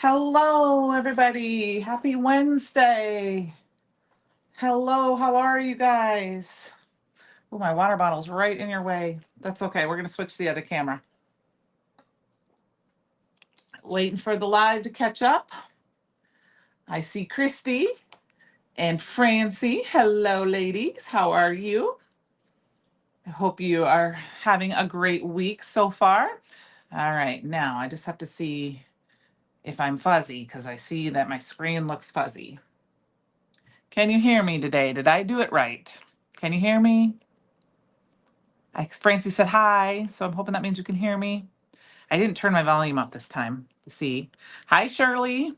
Hello, everybody. Happy Wednesday. Hello, how are you guys? Oh, my water bottle's right in your way. That's okay. We're going to switch to the other camera. Waiting for the live to catch up. I see Christy and Francie. Hello, ladies. How are you? I hope you are having a great week so far. All right, now I just have to see if I'm fuzzy because I see that my screen looks fuzzy. Can you hear me today? Did I do it right? Can you hear me? Francie said hi, so I'm hoping that means you can hear me. I didn't turn my volume up this time to see. Hi, Shirley.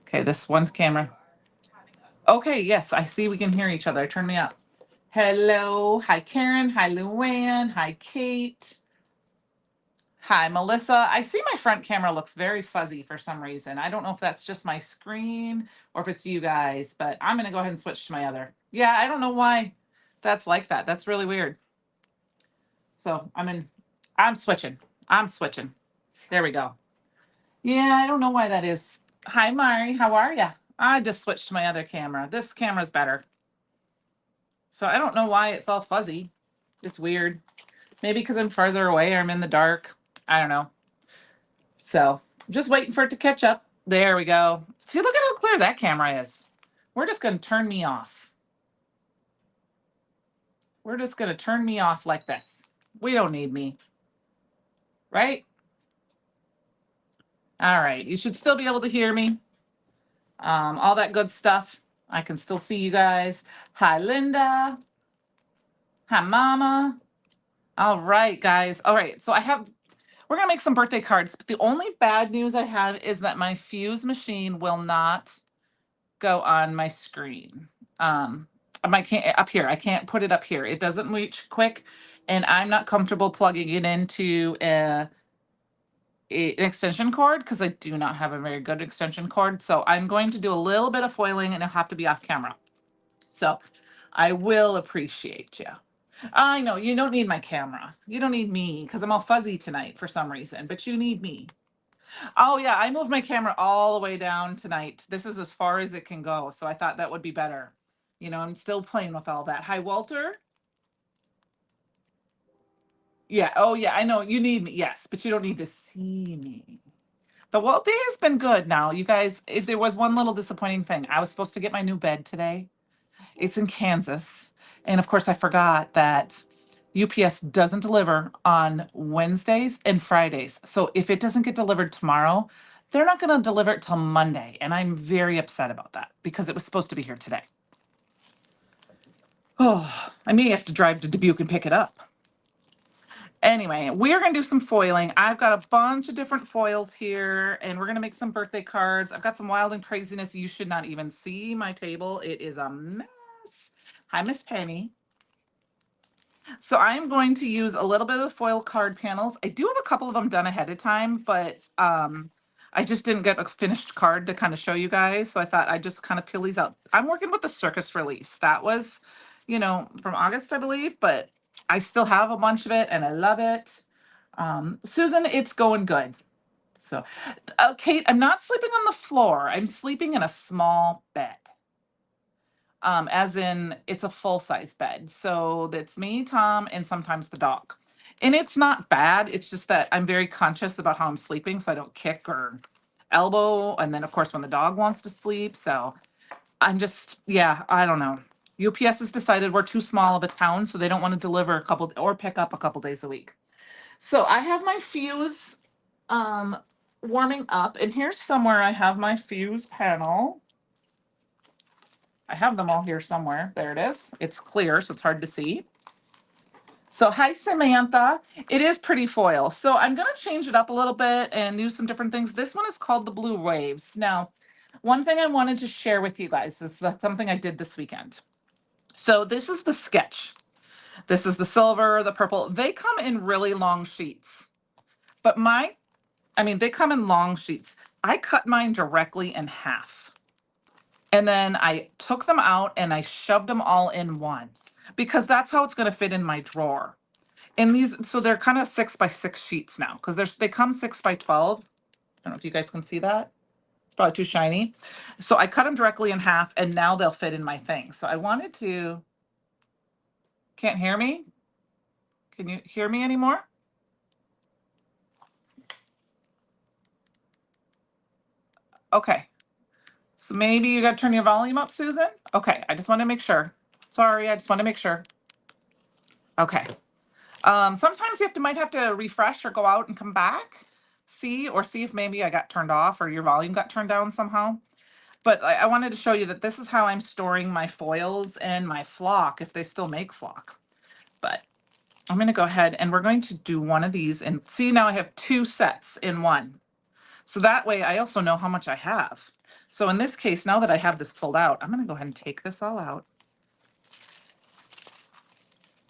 Okay, this one's camera. Okay, yes, I see we can hear each other. Turn me up. Hello. Hi, Karen. Hi, Luann. Hi, Kate. Hi, Melissa. I see my front camera looks very fuzzy for some reason. I don't know if that's just my screen or if it's you guys, but I'm going to go ahead and switch to my other. Yeah, I don't know why that's like that. That's really weird. So I'm switching. I'm switching. There we go. Yeah, I don't know why that is. Hi, Mari. How are ya? I just switched to my other camera. This camera's better. So I don't know why it's all fuzzy. It's weird. Maybe because I'm further away or I'm in the dark. I don't know. So I'm just waiting for it to catch up. There we go. See, look at how clear that camera is. We're just going to turn me off. We're just going to turn me off like this. We don't need me. Right? All right. You should still be able to hear me. All that good stuff. I can still see you guys. Hi, Linda. Hi, Mama. All right, guys. All right. So we're going to make some birthday cards. But the only bad news I have is that my fuse machine will not go on my screen. I can't up here. I can't put it up here. It doesn't reach quick, and I'm not comfortable plugging it into an extension cord because I do not have a very good extension cord. So I'm going to do a little bit of foiling, and it'll have to be off camera. So I will appreciate you. I know you don't need my camera. You don't need me because I'm all fuzzy tonight for some reason, but you need me. Oh yeah, I moved my camera all the way down tonight. This is as far as it can go. So I thought that would be better. I'm still playing with all that. Hi, Walter. Yeah. Oh yeah, I know you need me. Yes, but you don't need to see me. The Walt day has been good now. You guys, there was one little disappointing thing. I was supposed to get my new bed today. It's in Kansas. And of course, I forgot that UPS doesn't deliver on Wednesdays and Fridays. So if it doesn't get delivered tomorrow, they're not going to deliver it till Monday. And I'm very upset about that because it was supposed to be here today. Oh, I may have to drive to Dubuque and pick it up. Anyway, we're going to do some foiling. I've got a bunch of different foils here, and we're going to make some birthday cards. I've got some wild and craziness. You should not even see my table. It is a mess. Hi, Miss Penny. So I'm going to use a little bit of the foil card panels. I do have a couple of them done ahead of time, but I just didn't get a finished card to kind of show you guys. So I thought I'd just kind of peel these out. I'm working with the Circus release. That was, from August, I believe, but I still have a bunch of it and I love it. Susan, it's going good. So, Kate, I'm not sleeping on the floor. I'm sleeping in a small bed. As in it's a full-size bed. So that's me, Tom, and sometimes the dog. And it's not bad. It's just that I'm very conscious about how I'm sleeping so I don't kick or elbow. And then, of course, when the dog wants to sleep. So I'm just, yeah, I don't know. UPS has decided we're too small of a town, so they don't want to deliver a couple or pick up a couple days a week. So I have my fuse um, warming up, and here's somewhere I have my fuse panel. I have them all here somewhere. There it is. It's clear, so it's hard to see. So hi, Samantha. It is pretty foil. So I'm going to change it up a little bit and use some different things. This one is called the Blue Waves. Now, one thing I wanted to share with you guys is something I did this weekend. So this is the sketch. This is the silver, the purple. They come in really long sheets. But they come in long sheets. I cut mine directly in half. And then I took them out and I shoved them all in one because that's how it's going to fit in my drawer. And so they're kind of 6x6 sheets now because they come 6x12. don't know if you guys can see that. It's probably too shiny. So I cut them directly in half and now they'll fit in my thing. So I wanted to, can't hear me? Can you hear me anymore? Okay. So maybe you got to turn your volume up, Susan? Okay, I just want to make sure. Sorry, I just want to make sure. Okay. Sometimes you might have to refresh or go out and come back, see if maybe I got turned off or your volume got turned down somehow. But I wanted to show you that this is how I'm storing my foils and my flock, if they still make flock. But I'm going to go ahead and we're going to do one of these, and see, now I have 2 sets in one. So that way I also know how much I have. So in this case, now that I have this pulled out, I'm going to go ahead and take this all out.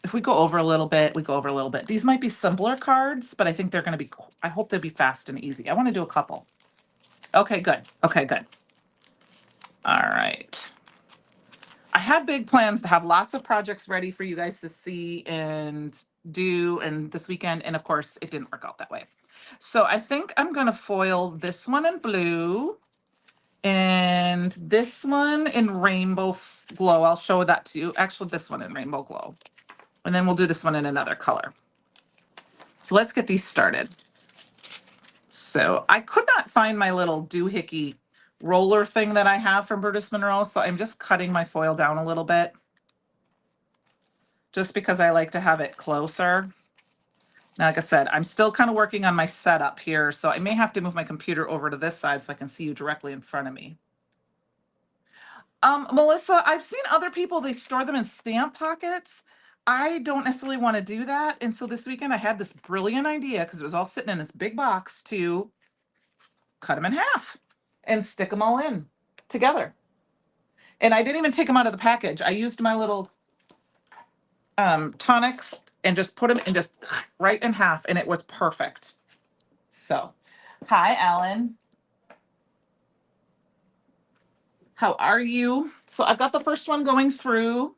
If we go over a little bit, we go over a little bit. These might be simpler cards, but I think they're going to be, I hope they'll be fast and easy. I want to do a couple. Okay, good. Okay, good. All right. I had big plans to have lots of projects ready for you guys to see and do and this weekend. And of course, it didn't work out that way. So I think I'm going to foil this one in blue and this one in rainbow glow. I'll show that to you. Actually, this one in rainbow glow. And then we'll do this one in another color. So let's get these started. So I could not find my little doohickey roller thing that I have from Brutus Monroe. So I'm just cutting my foil down a little bit, just because I like to have it closer. Now, like I said, I'm still kind of working on my setup here, so I may have to move my computer over to this side so I can see you directly in front of me. Melissa, I've seen other people, they store them in stamp pockets. I don't necessarily want to do that. And so this weekend I had this brilliant idea, because it was all sitting in this big box, to cut them in half and stick them all in together. And I didn't even take them out of the package. I used my little tonics and just put them in just right in half, and it was perfect. So, hi, Alan. How are you? So I've got the first one going through.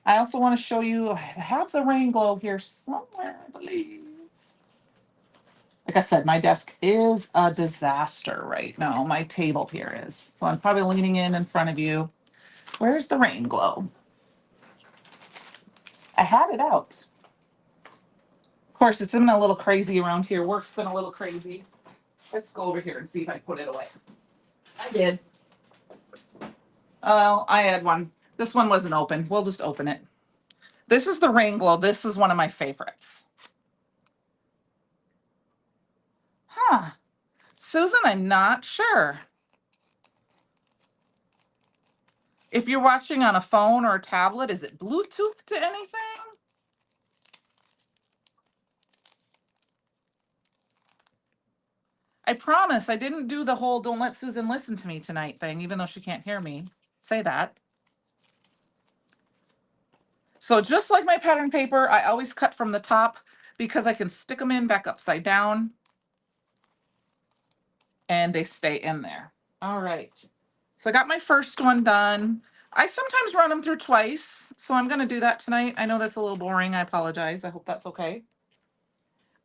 I also want to show you, I have the rain globe here somewhere, I believe. Like I said, my desk is a disaster right now. My table here is. So I'm probably leaning in front of you. Where's the rain globe? I had it out. Of course, it's been a little crazy around here. Work's been a little crazy. Let's go over here and see if I put it away. I did. Well, I had one. This one wasn't open. We'll just open it. This is the rain glow. This is one of my favorites. Huh. Susan, I'm not sure. If you're watching on a phone or a tablet, is it Bluetooth to anything? I promise I didn't do the whole "don't let Susan listen to me tonight" thing, even though she can't hear me say that. So just like my pattern paper, I always cut from the top because I can stick them in back upside down and they stay in there. All right. So I got my first one done. I sometimes run them through twice, so I'm going to do that tonight. I know that's a little boring. I apologize. I hope that's okay.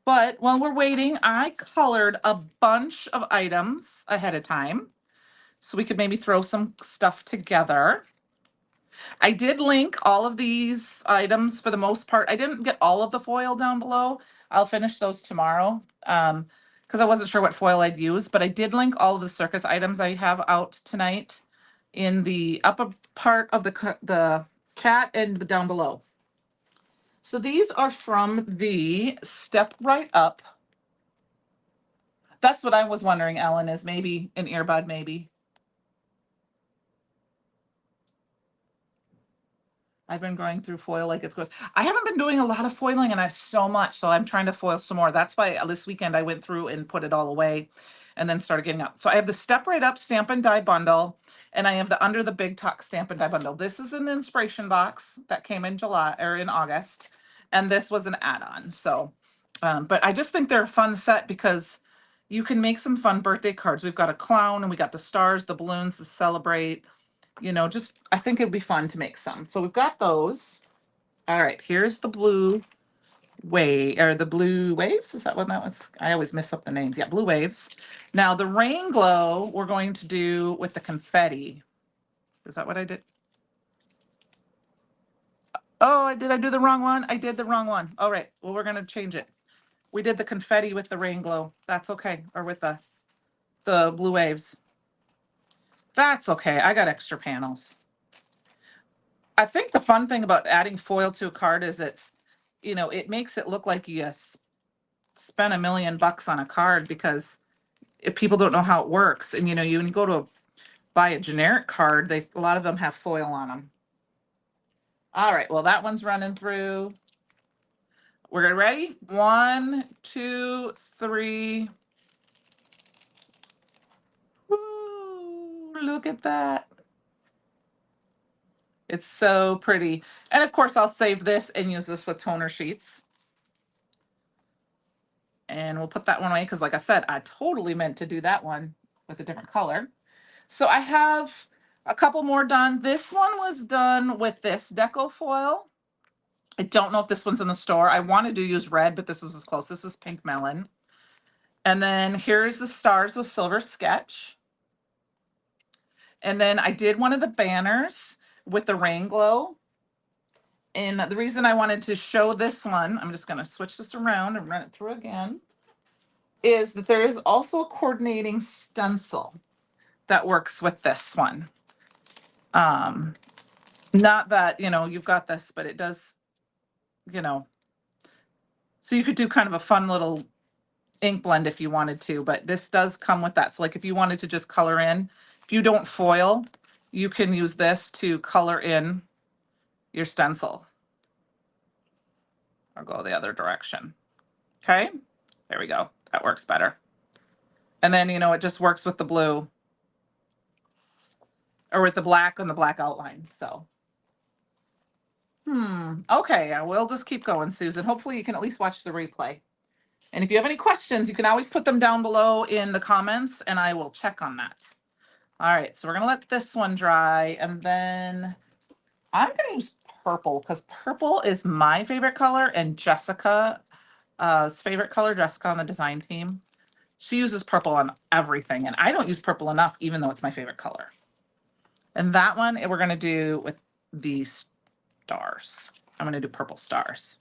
But while we're waiting, I colored a bunch of items ahead of time so we could maybe throw some stuff together. I did link all of these items for the most part. I didn't get all of the foil down below. I'll finish those tomorrow because I wasn't sure what foil I'd use, but I did link all of the circus items I have out tonight in the upper part of the chat and down below. So these are from the Step Right Up. That's what I was wondering, Ellen, is maybe an earbud, maybe. I've been going through foil like it's gross. I haven't been doing a lot of foiling and I have so much, so I'm trying to foil some more. That's why this weekend I went through and put it all away and then started getting out. So I have the Step Right Up Stamp and Die bundle, and I have the Under the Big Talk Stamp and Die bundle. This is in the inspiration box that came in July or in August, and this was an add-on. So, but I just think they're a fun set because you can make some fun birthday cards. We've got a clown and we got the stars, the balloons to celebrate. Just I think it'd be fun to make some. So we've got those. All right, here's the blue or the blue waves. Is that what that was? I always mess up the names. Yeah, blue waves. Now the rain glow we're going to do with the confetti. Is that what I did? Oh, did I do the wrong one? I did the wrong one. All right. Well, we're gonna change it. We did the confetti with the rain glow. That's okay. Or with the blue waves. That's okay. I got extra panels. I think the fun thing about adding foil to a card is it makes it look like you spent $1 million on a card because if people don't know how it works. And you when you go to buy a generic card, a lot of them have foil on them. All right, well, that one's running through. We're ready? 1, 2, 3. Woo, look at that. It's so pretty. And of course, I'll save this and use this with toner sheets. And we'll put that one away because, like I said, I totally meant to do that one with a different color. So I have a couple more done. This one was done with this deco foil. I don't know if this one's in the store. I wanted to use red, but this is as close. This is pink melon. And then here's the stars with silver sketch. And then I did one of the banners with the rain glow. And the reason I wanted to show this one, I'm just going to switch this around and run it through again, is that there is also a coordinating stencil that works with this one. Not that, you've got this, but it does, so you could do kind of a fun little ink blend if you wanted to, but this does come with that. So like if you wanted to just color in, if you don't foil, you can use this to color in your stencil or go the other direction. Okay, there we go. That works better. And then, it just works with the blue or with the black on the black outline. So, okay, I will just keep going, Susan. Hopefully you can at least watch the replay. And if you have any questions, you can always put them down below in the comments and I will check on that. All right, so we're gonna let this one dry and then I'm gonna use purple because purple is my favorite color and Jessica's favorite color, Jessica on the design team. She uses purple on everything and I don't use purple enough even though it's my favorite color. And that one we're gonna do with these stars. I'm gonna do purple stars.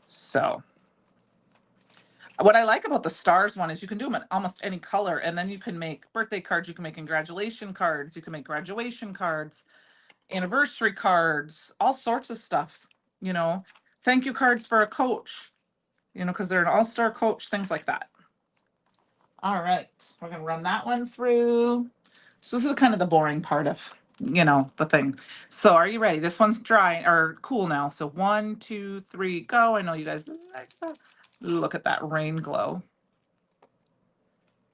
So what I like about the stars one is you can do them in almost any color and then you can make birthday cards, you can make congratulation cards, you can make graduation cards, anniversary cards, all sorts of stuff, thank you cards for a coach, because they're an all-star coach, things like that. All right, we're going to run that one through. So this is kind of the boring part of, the thing. So are you ready? This one's dry or cool now. So 1, 2, 3, go. I know you guys like that. Look at that rain glow.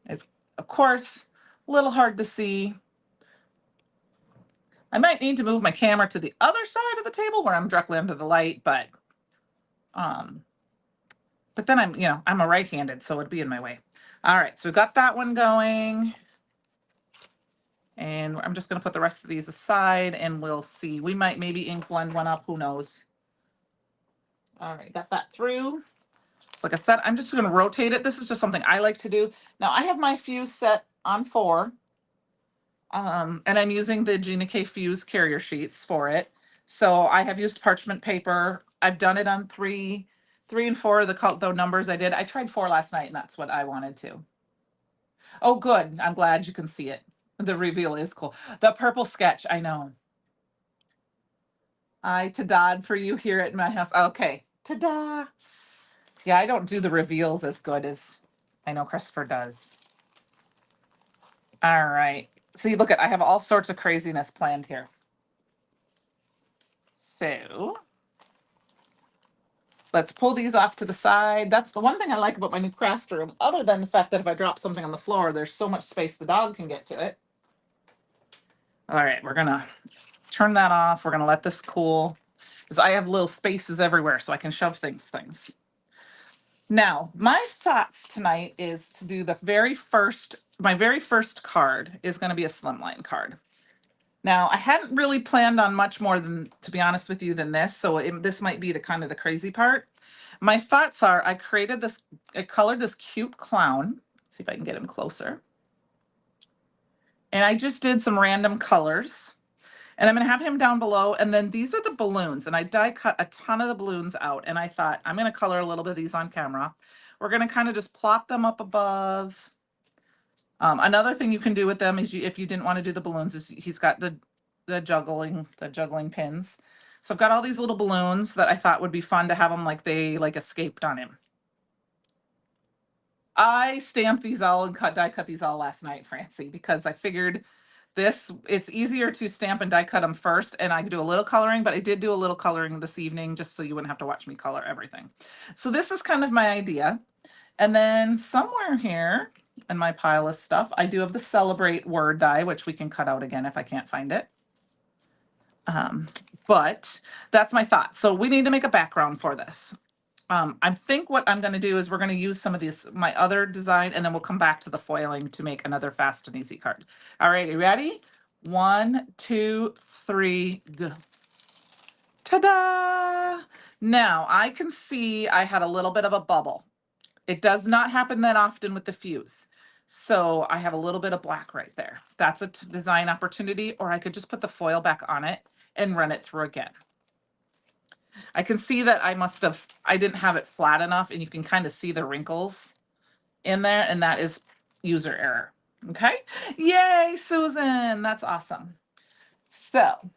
It's, of course, a little hard to see. I might need to move my camera to the other side of the table where I'm directly under the light, but then I'm a right-handed, so it'd be in my way. All right, so we've got that one going. And I'm just going to put the rest of these aside and we'll see. We might maybe ink blend one up, who knows. All right, got that through. So like I said, I'm just going to rotate it. This is just something I like to do. Now I have my fuse set on 4. And I'm using the Gina K Fuse carrier sheets for it. So I have used parchment paper. I've done it on 3 and 4, the numbers I did. I tried 4 last night and that's what I wanted to. Oh, good. I'm glad you can see it. The reveal is cool. The purple sketch, I know. Ta-da for you here at my house. Okay, ta-da. Yeah, I don't do the reveals as good as I know Christopher does. All right. See, look I have all sorts of craziness planned here. So let's pull these off to the side. That's the one thing I like about my new craft room, other than the fact that if I drop something on the floor, there's so much space the dog can get to it. All right, we're gonna turn that off. We're gonna let this cool because I have little spaces everywhere so I can shove things. Now, my thoughts tonight is to do my very first card is going to be a slimline card. Now, I hadn't really planned on much more than, to be honest with you, than this. So this might be the kind of the crazy part. My thoughts are I colored this cute clown. Let's see if I can get him closer. And I just did some random colors. And I'm going to have him down below. And then these are the balloons. And I die cut a ton of the balloons out. And I thought, I'm going to color a little bit of these on camera. We're going to kind of just plop them up above. Another thing you can do with them is if you didn't want to do the balloons, is he's got the juggling pins. So I've got all these little balloons that I thought would be fun to have them like they like escaped on him. I stamped these all and die cut these all last night, Francie, because I figured it's easier to stamp and die cut them first, and I could do a little coloring, but I did do a little coloring this evening just so you wouldn't have to watch me color everything. So this is kind of my idea. And then somewhere here in my pile of stuff, I do have the Celebrate word die, which we can cut out again if I can't find it. But that's my thought. So we need to make a background for this. I think what I'm going to do is we're going to use some of my other design, and then we'll come back to the foiling to make another fast and easy card. All right, you ready? 1, 2, 3, go. Ta-da! Now I can see I had a little bit of a bubble. It does not happen that often with the fuse. So I have a little bit of black right there. That's a design opportunity, or I could just put the foil back on it and run it through again. I can see that I didn't have it flat enough, and you can kind of see the wrinkles in there, and that is user error. Okay. Yay, Susan. That's awesome. So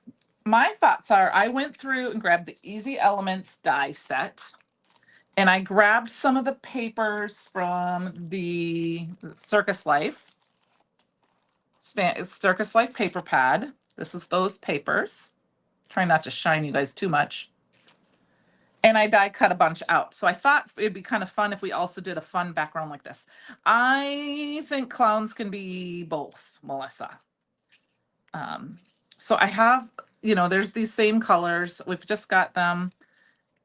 my thoughts are I went through and grabbed the Easy Elements die set, and I grabbed some of the papers from the Circus Life paper pad. This is those papers. Try not to shine you guys too much. And I die cut a bunch out. So I thought it'd be kind of fun if we also did a fun background like this. I think clowns can be both, Melissa. So I have, there's these same colors. We've just got them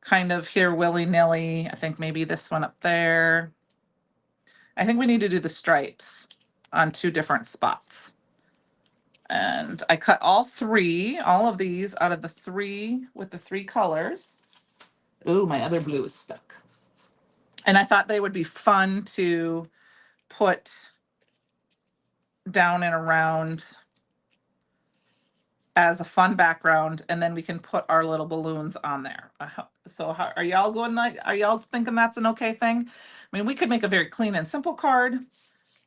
kind of here willy-nilly. I think maybe this one up there. I think we need to do the stripes on 2 different spots. And I cut all of these out of the 3 with the 3 colors. Ooh, my other blue is stuck. And I thought they would be fun to put down and around as a fun background, and then we can put our little balloons on there. So are y'all thinking that's an okay thing? I mean, we could make a very clean and simple card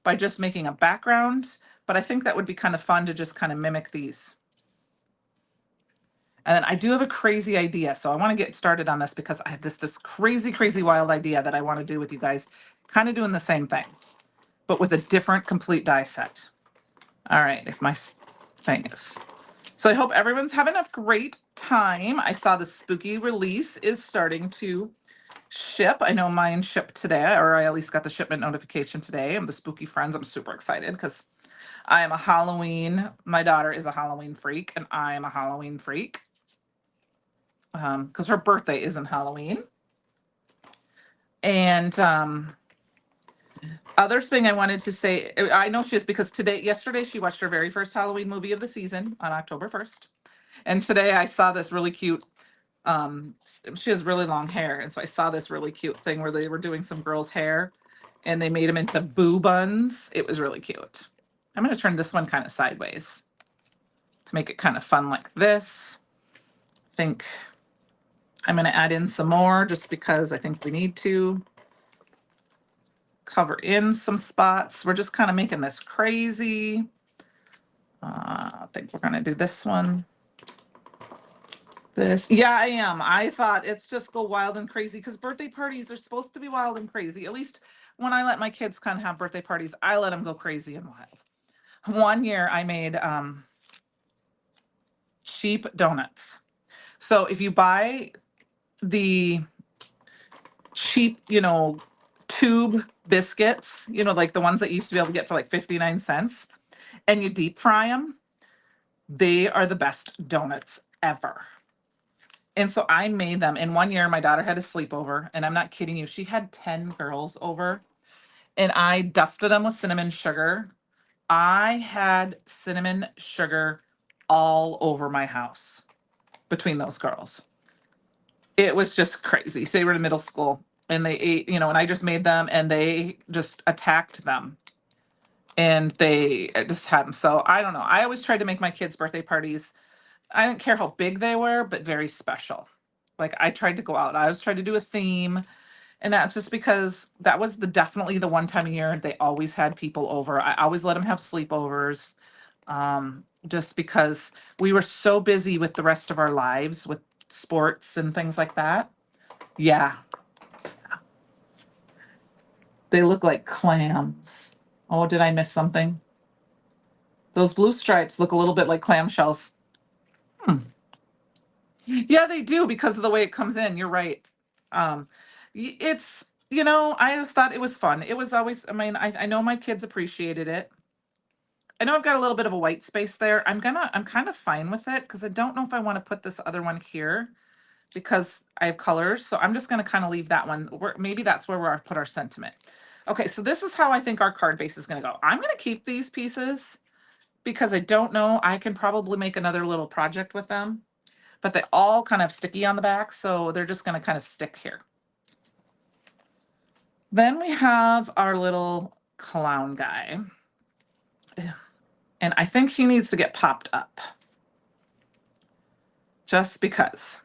by just making a background, but I think that would be kind of fun to just kind of mimic these. And then I do have a crazy idea. So I want to get started on this because I have this crazy, crazy wild idea that I want to do with you guys, kind of doing the same thing, but with a different complete die set. All right, if my thing is. So I hope everyone's having a great time. I saw the spooky release is starting to ship. I know mine shipped today, or I at least got the shipment notification today. I'm the Spooky Friends. I'm super excited because I am my daughter is a Halloween freak, and I am a Halloween freak. Because her birthday isn't Halloween. And other thing I wanted to say, I know she is because yesterday she watched her very first Halloween movie of the season on October 1st. And today I saw this really cute, she has really long hair. And so I saw this really cute thing where they were doing some girl's hair and they made them into boo buns. It was really cute. I'm going to turn this one kind of sideways to make it kind of fun like this. I think I'm going to add in some more just because I think we need to cover in some spots. We're just kind of making this crazy. I think we're going to do this one. Yeah, I am. I thought it's just go wild and crazy because birthday parties are supposed to be wild and crazy. At least when I let my kids kind of have birthday parties, I let them go crazy and wild. One year I made cheap donuts. So if you buy the cheap, tube biscuits, like the ones that you used to be able to get for like 59 cents, and you deep fry them, they are the best donuts ever. And so I made them. In one year, my daughter had a sleepover, and I'm not kidding you. She had 10 girls over, and I dusted them with cinnamon sugar. I had cinnamon sugar all over my house between those girls. It was just crazy. So they were in middle school and they ate, and I just made them and they just attacked them and they just had them. So I don't know. I always tried to make my kids' birthday parties. I didn't care how big they were, but very special. Like I tried to go out. I always tried to do a theme. And that's just because that was definitely the one time a year they always had people over. I always let them have sleepovers, just because we were so busy with the rest of our lives with sports and things like that. Yeah, they look like clams. Oh, did I miss something? Those blue stripes look a little bit like clamshells. Hmm. Yeah, they do because of the way it comes in. You're right. Um, it's, I just thought it was fun. It was always, I mean, I know my kids appreciated it. I know I've got a little bit of a white space there. I'm kind of fine with it because I don't know if I want to put this other one here because I have colors. So I'm just going to kind of leave that one. Maybe that's where we'll put our sentiment. Okay, so this is how I think our card base is going to go. I'm going to keep these pieces because I don't know. I can probably make another little project with them, but they all kind of sticky on the back. So they're just going to kind of stick here. Then we have our little clown guy. And I think he needs to get popped up just because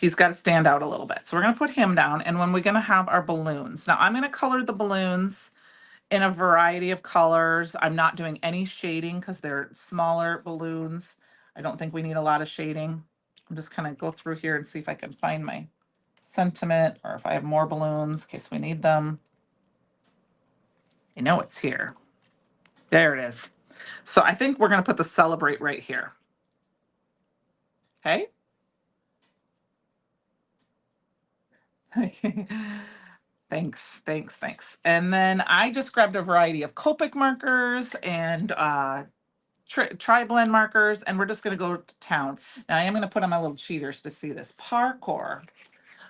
he's got to stand out a little bit. So we're going to put him down. And when we're going to have our balloons. Now I'm going to color the balloons in a variety of colors. I'm not doing any shading because they're smaller balloons. I don't think we need a lot of shading. I'm just kind of go through here and see if I can find my sentiment or if I have more balloons in case we need them. I know it's here. There it is. So I think we're going to put the celebrate right here. Okay. Thanks, thanks, thanks. And then I just grabbed a variety of Copic markers and tri-blend markers, and we're just going to go to town. Now I am going to put on my little cheaters to see this parkour.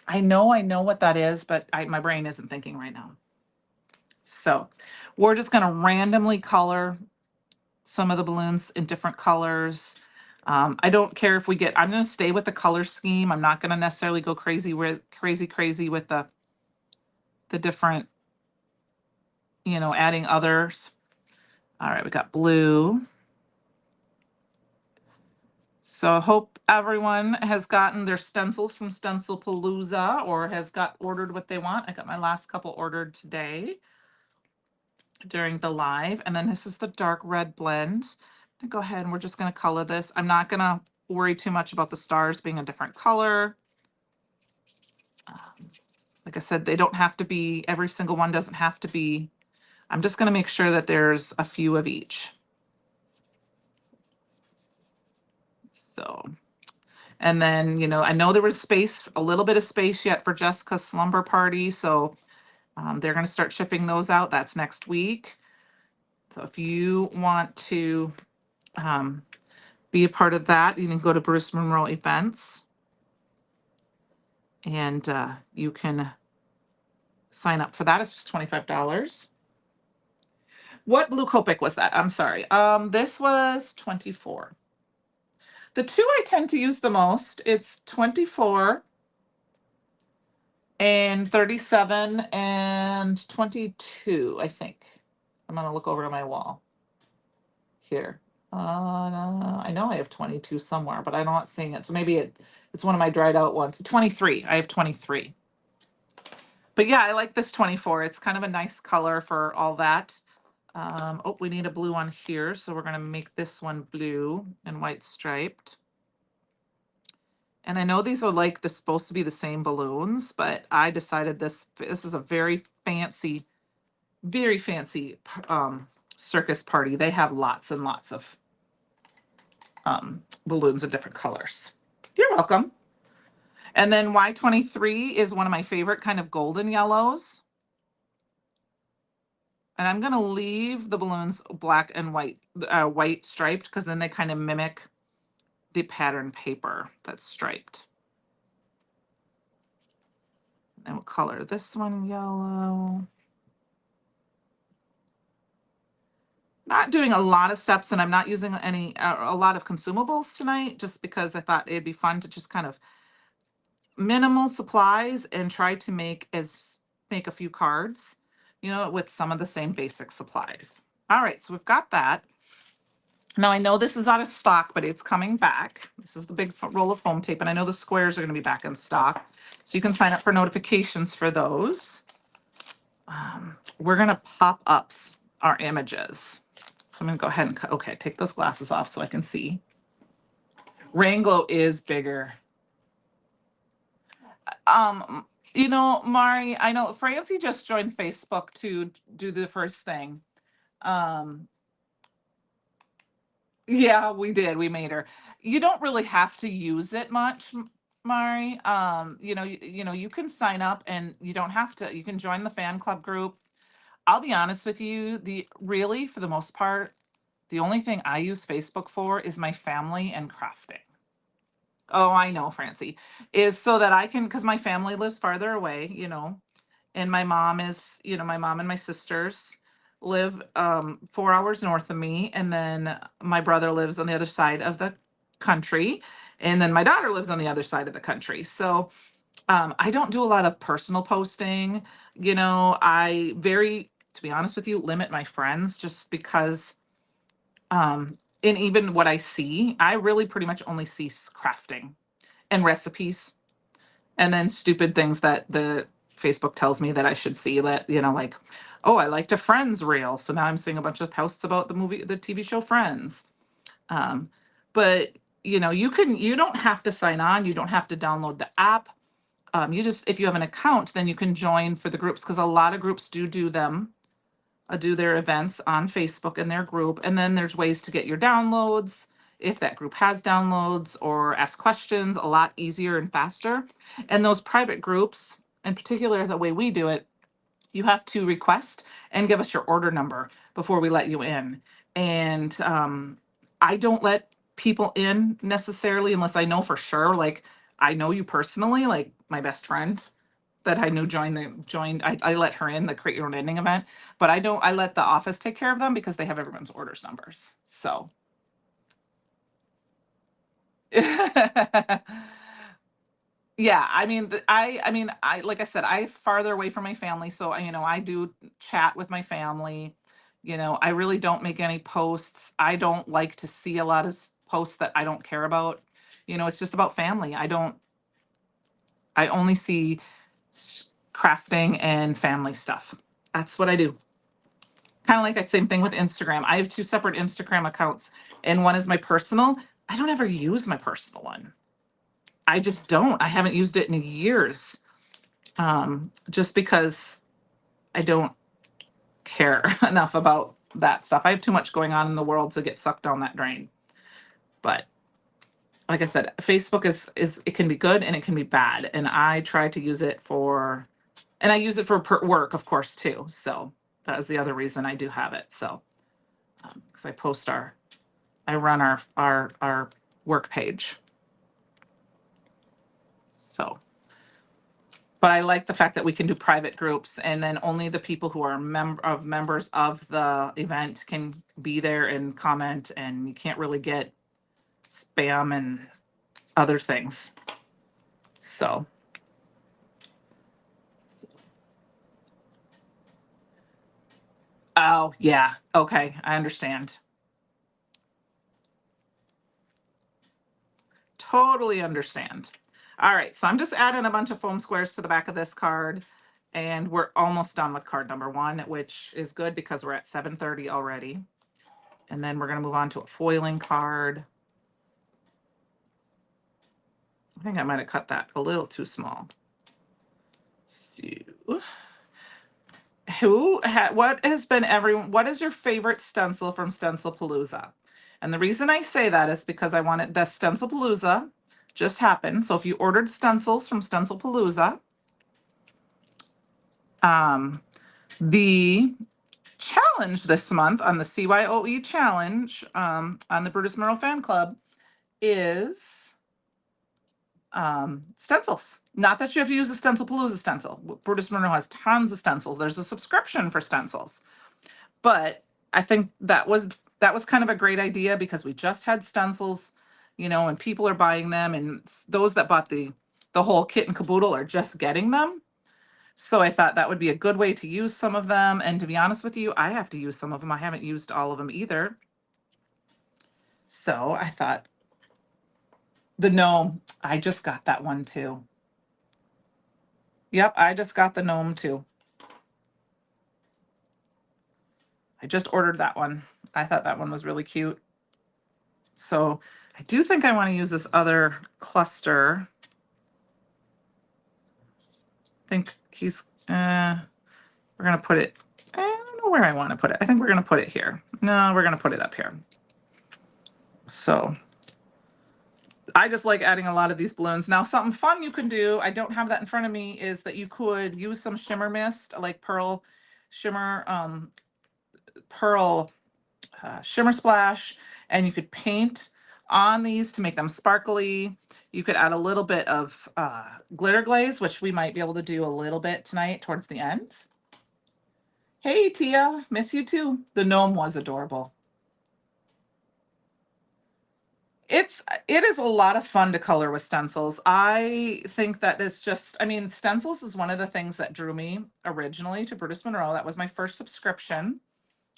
I know what that is, but my brain isn't thinking right now. So we're just going to randomly color some of the balloons in different colors. I don't care if we get, I'm going to stay with the color scheme. I'm not going to necessarily go crazy with the different, adding others. All right, we got blue. So I hope everyone has gotten their stencils from Stencil Palooza or has got ordered what they want. I got my last couple ordered today during the live. And then this is the dark red blend. Go ahead and we're just going to color this. I'm not going to worry too much about the stars being a different color. Like I said, they don't have to be, every single one doesn't have to be. I'm just going to make sure that there's a few of each. So, and then, I know there was a little bit of space yet for Jessica's slumber party. So they're going to start shipping those out. That's next week. So if you want to be a part of that, you can go to Bruce Monroe Events and you can sign up for that. It's just $25. What blue Copic was that? I'm sorry. This was 24. The two I tend to use the most, it's 24 and 37 and 22, I think. I'm going to look over to my wall here. I know I have 22 somewhere, but I'm not seeing it. So maybe it's one of my dried out ones. 23. I have 23. But yeah, I like this 24. It's kind of a nice color for all that. Oh, we need a blue one here. So we're going to make this one blue and white striped. And I know these are supposed to be the same balloons, but I decided this is a very fancy circus party. They have lots and lots of balloons of different colors. You're welcome. And then Y23 is one of my favorite kind of golden yellows. And I'm going to leave the balloons black and white striped because then they kind of mimic the pattern paper that's striped. And we'll color this one yellow. Not doing a lot of steps, and I'm not using a lot of consumables tonight, just because I thought it'd be fun to just kind of minimal supplies and try to make a few cards, with some of the same basic supplies. All right, so we've got that. Now I know this is out of stock, but it's coming back. This is the big roll of foam tape, and I know the squares are going to be back in stock, so you can sign up for notifications for those. We're going to pop up our images. So I'm going to go ahead and okay, take those glasses off so I can see. Rain Glow is bigger. Um, Mari, I know Francie just joined Facebook to do the first thing. Um, yeah, we did. We made her. You don't really have to use it much, Mari. You can sign up and you don't have to. You can join the fan club group. I'll be honest with you, for the most part, the only thing I use Facebook for is my family and crafting. Oh, I know, Francie. Is so that I can, because my family lives farther away, and my mom and my sisters live 4 hours north of me, and then my brother lives on the other side of the country, and then my daughter lives on the other side of the country. So I don't do a lot of personal posting. To be honest with you, limit my friends just because, and even what I see, I really pretty much only see crafting and recipes, and then stupid things that the Facebook tells me that I should see, that, like, oh, I liked a Friends reel. So now I'm seeing a bunch of posts about the TV show Friends. Um, but you don't have to sign on. You don't have to download the app. If you have an account, then you can join for the groups, because a lot of groups do their events on Facebook in their group. And then there's ways to get your downloads if that group has downloads, or ask questions a lot easier and faster. And those private groups, in particular, the way we do it, you have to request and give us your order number before we let you in. And I don't let people in necessarily unless I know for sure, like, I know you personally, like my best friend that I knew joined. I let her in the Create Your Own Ending event, but I let the office take care of them because they have everyone's orders numbers. So yeah, I mean, like I said, I farther away from my family, so I do chat with my family. I really don't make any posts. I don't like to see a lot of posts that I don't care about. It's just about family. I only see crafting and family stuff. That's what I do. Kind of like the same thing with Instagram. I have two separate Instagram accounts, and one is my personal. I don't ever use my personal one. I just don't. I haven't used it in years, just because I don't care enough about that stuff. I have too much going on in the world to get sucked down that drain. But like I said, Facebook is it can be good and it can be bad, and I try to use it and I use it for work, of course, too. So that is the other reason I do have it. So because I run our work page. So, but I like the fact that we can do private groups, and then only the people who are members of the event can be there and comment, and you can't really get spam and other things. So, oh yeah, okay, I understand. Totally understand. All right, so I'm just adding a bunch of foam squares to the back of this card, and we're almost done with card number 1, which is good because we're at 7:30 already. And then we're going to move on to a foiling card. I think I might have cut that a little too small. So, what is your favorite stencil from Stencilpalooza? And the reason I say that is because I wanted the Stencilpalooza just happened. So if you ordered stencils from Stencilpalooza, the challenge this month on the CYOE challenge, on the Brutus Monroe fan club, is stencils. Not that you have to use a Stencilpalooza stencil. Brutus Monroe has tons of stencils. There's a subscription for stencils, but I think that was kind of a great idea because we just had stencils, and people are buying them, and those that bought the whole kit and caboodle are just getting them. So I thought that would be a good way to use some of them. And to be honest with you, I have to use some of them. I haven't used all of them either. So I thought the gnome, I just got that one too. Yep, I just got the gnome too. I just ordered that one. I thought that one was really cute. So I do think I want to use this other cluster. I think we're going to put it, I don't know where I want to put it. I think we're going to put it here. No, we're going to put it up here. So I just like adding a lot of these balloons. Now, something fun you can do, I don't have that in front of me, is that you could use some shimmer mist, like pearl shimmer, pearl shimmer splash, and you could paint on these to make them sparkly. You could add a little bit of glitter glaze, which we might be able to do a little bit tonight towards the end. Hey, Tia, miss you too. The gnome was adorable. It is a lot of fun to color with stencils. I think that it's just, I mean, stencils is one of the things that drew me originally to Brutus Monroe. That was my first subscription.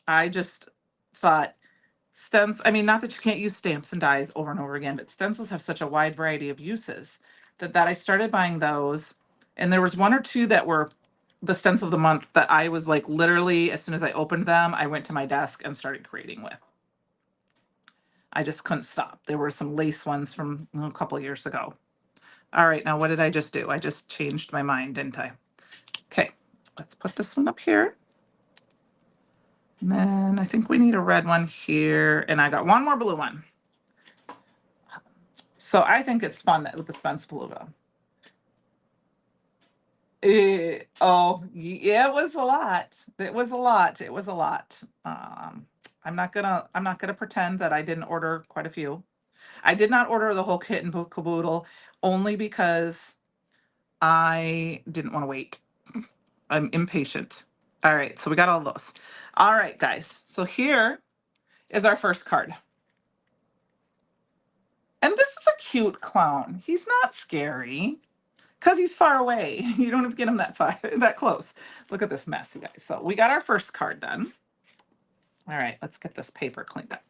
I just thought I mean, not that you can't use stamps and dies over and over again, but stencils have such a wide variety of uses that I started buying those. And there was one or two that were the stencil of the month that I was like, literally, as soon as I opened them, I went to my desk and started creating with. I just couldn't stop. There were some lace ones from a couple of years ago. All right, now what did I just do? I just changed my mind, didn't I? Okay, let's put this one up here. And then I think we need a red one here. And I got one more blue one. So I think it's fun with the Spence Palooza. Yeah, it was a lot. It was a lot. It was a lot. I'm not gonna pretend that I didn't order quite a few. I did not order the whole kit and caboodle only because I didn't want to wait. I'm impatient. All right, so we got all those. All right, guys. So here is our first card. And this is a cute clown. He's not scary because he's far away. You don't have to get him that close. Look at this mess, you guys. So we got our first card done. All right, let's get this paper cleaned up.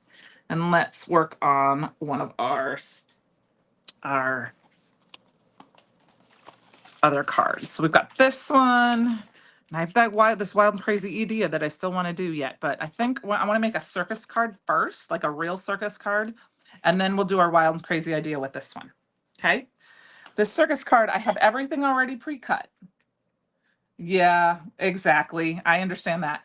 And let's work on one of our other cards. So we've got this one. And I've got this wild and crazy idea that I still want to do yet, but I think I want to make a circus card first, like a real circus card, and then we'll do our wild and crazy idea with this one. Okay. The circus card, I have everything already pre-cut. Yeah, exactly. I understand that.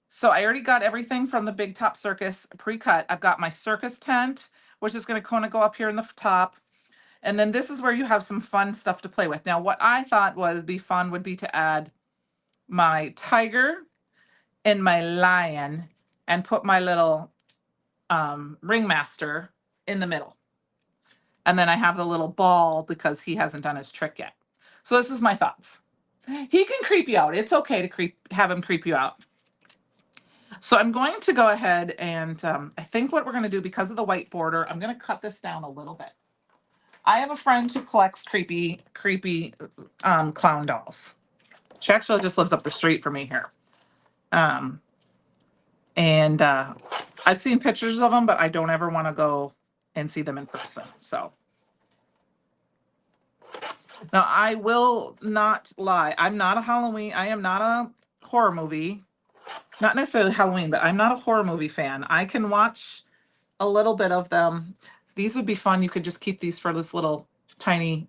So I already got everything from the Big Top Circus pre-cut. I've got my circus tent, which is going to kind of go up here in the top. And then this is where you have some fun stuff to play with. Now, what I thought would be fun would be to add my tiger and my lion and put my little ringmaster in the middle. And then I have the little ball because he hasn't done his trick yet. So this is my thoughts. He can creep you out. It's okay to have him creep you out. So I'm going to go ahead and I think what we're going to do, because of the white border, I'm going to cut this down a little bit. I have a friend who collects creepy clown dolls. She actually just lives up the street from me here. And I've seen pictures of them, but I don't ever want to go and see them in person. So now I will not lie. I am not a horror movie, not necessarily Halloween, but I'm not a horror movie fan. I can watch a little bit of them. These would be fun. You could just keep these for this little tiny,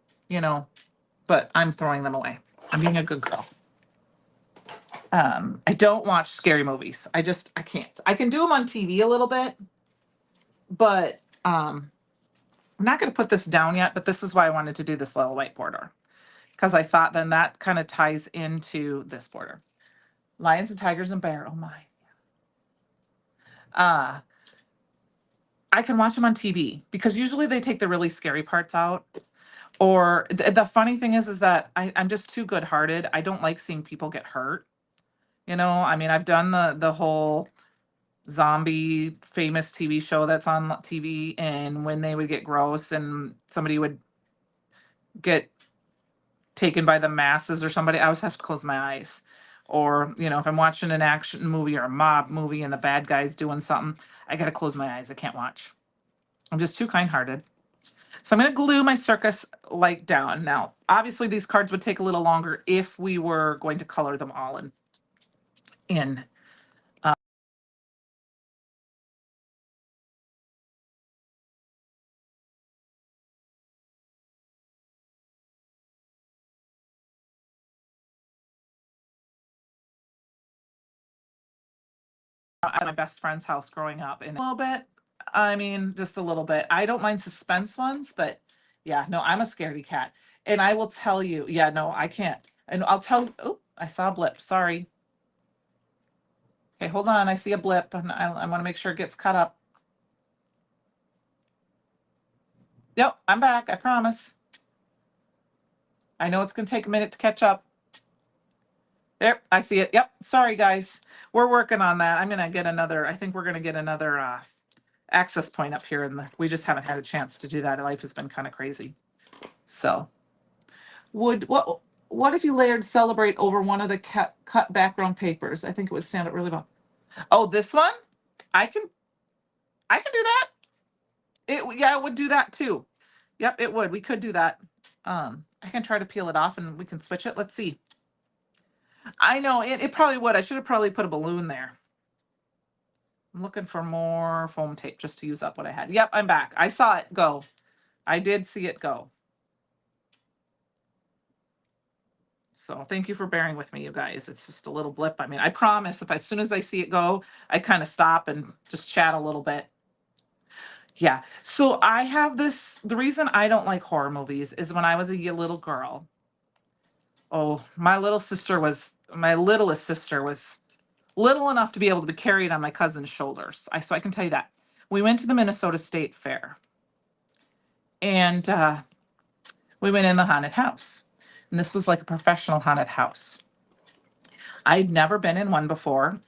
but I'm throwing them away. I'm being a good girl. I don't watch scary movies. I can't. I can do them on TV a little bit, but I'm not going to put this down yet, but this is why I wanted to do this little white border, because I thought then that kind of ties into this border. Lions and tigers and bear. Oh my. I can watch them on TV because usually they take the really scary parts out. Or the funny thing is that I'm just too good-hearted. I don't like seeing people get hurt. I mean, I've done the whole zombie famous TV show that's on TV, and when they would get gross and somebody would get taken by the masses or somebody, I always have to close my eyes. Or, if I'm watching an action movie or a mob movie and the bad guy's doing something, I got to close my eyes. I can't watch. I'm just too kind-hearted. So I'm going to glue my circus light down. Now, obviously these cards would take a little longer if we were going to color them all in. At my best friend's house growing up, and a little bit, I mean, just a little bit. I don't mind suspense ones, but yeah, no, I'm a scaredy cat. And I will tell you, yeah, no, I can't. And I'll tell, oh, I saw a blip. Sorry. Okay, hold on. I see a blip and I want to make sure it gets cut up. Yep, I'm back. I promise. I know it's going to take a minute to catch up. There, I see it. Yep. Sorry, guys. We're working on that. I'm going to get another, I think we're going to get another access point up here. And we just haven't had a chance to do that. Life has been kind of crazy. So what if you layered celebrate over one of the cut background papers? I think it would stand out really well. Oh, this one? I can do that. Yeah, it would do that too. Yep, it would. We could do that. I can try to peel it off and we can switch it. Let's see. I know it probably would. I should have probably put a balloon there. I'm looking for more foam tape just to use up what I had. Yep, I'm back. I saw it go. I did see it go. So thank you for bearing with me, you guys. It's just a little blip. I mean, I promise if as soon as I see it go, I kind of stop and just chat a little bit. Yeah. So I have this, the reason I don't like horror movies is when I was a little girl. Oh, my littlest sister was little enough to be able to be carried on my cousin's shoulders. So I can tell you that. We went to the Minnesota State Fair and we went in the haunted house. And this was like a professional haunted house. I'd never been in one before.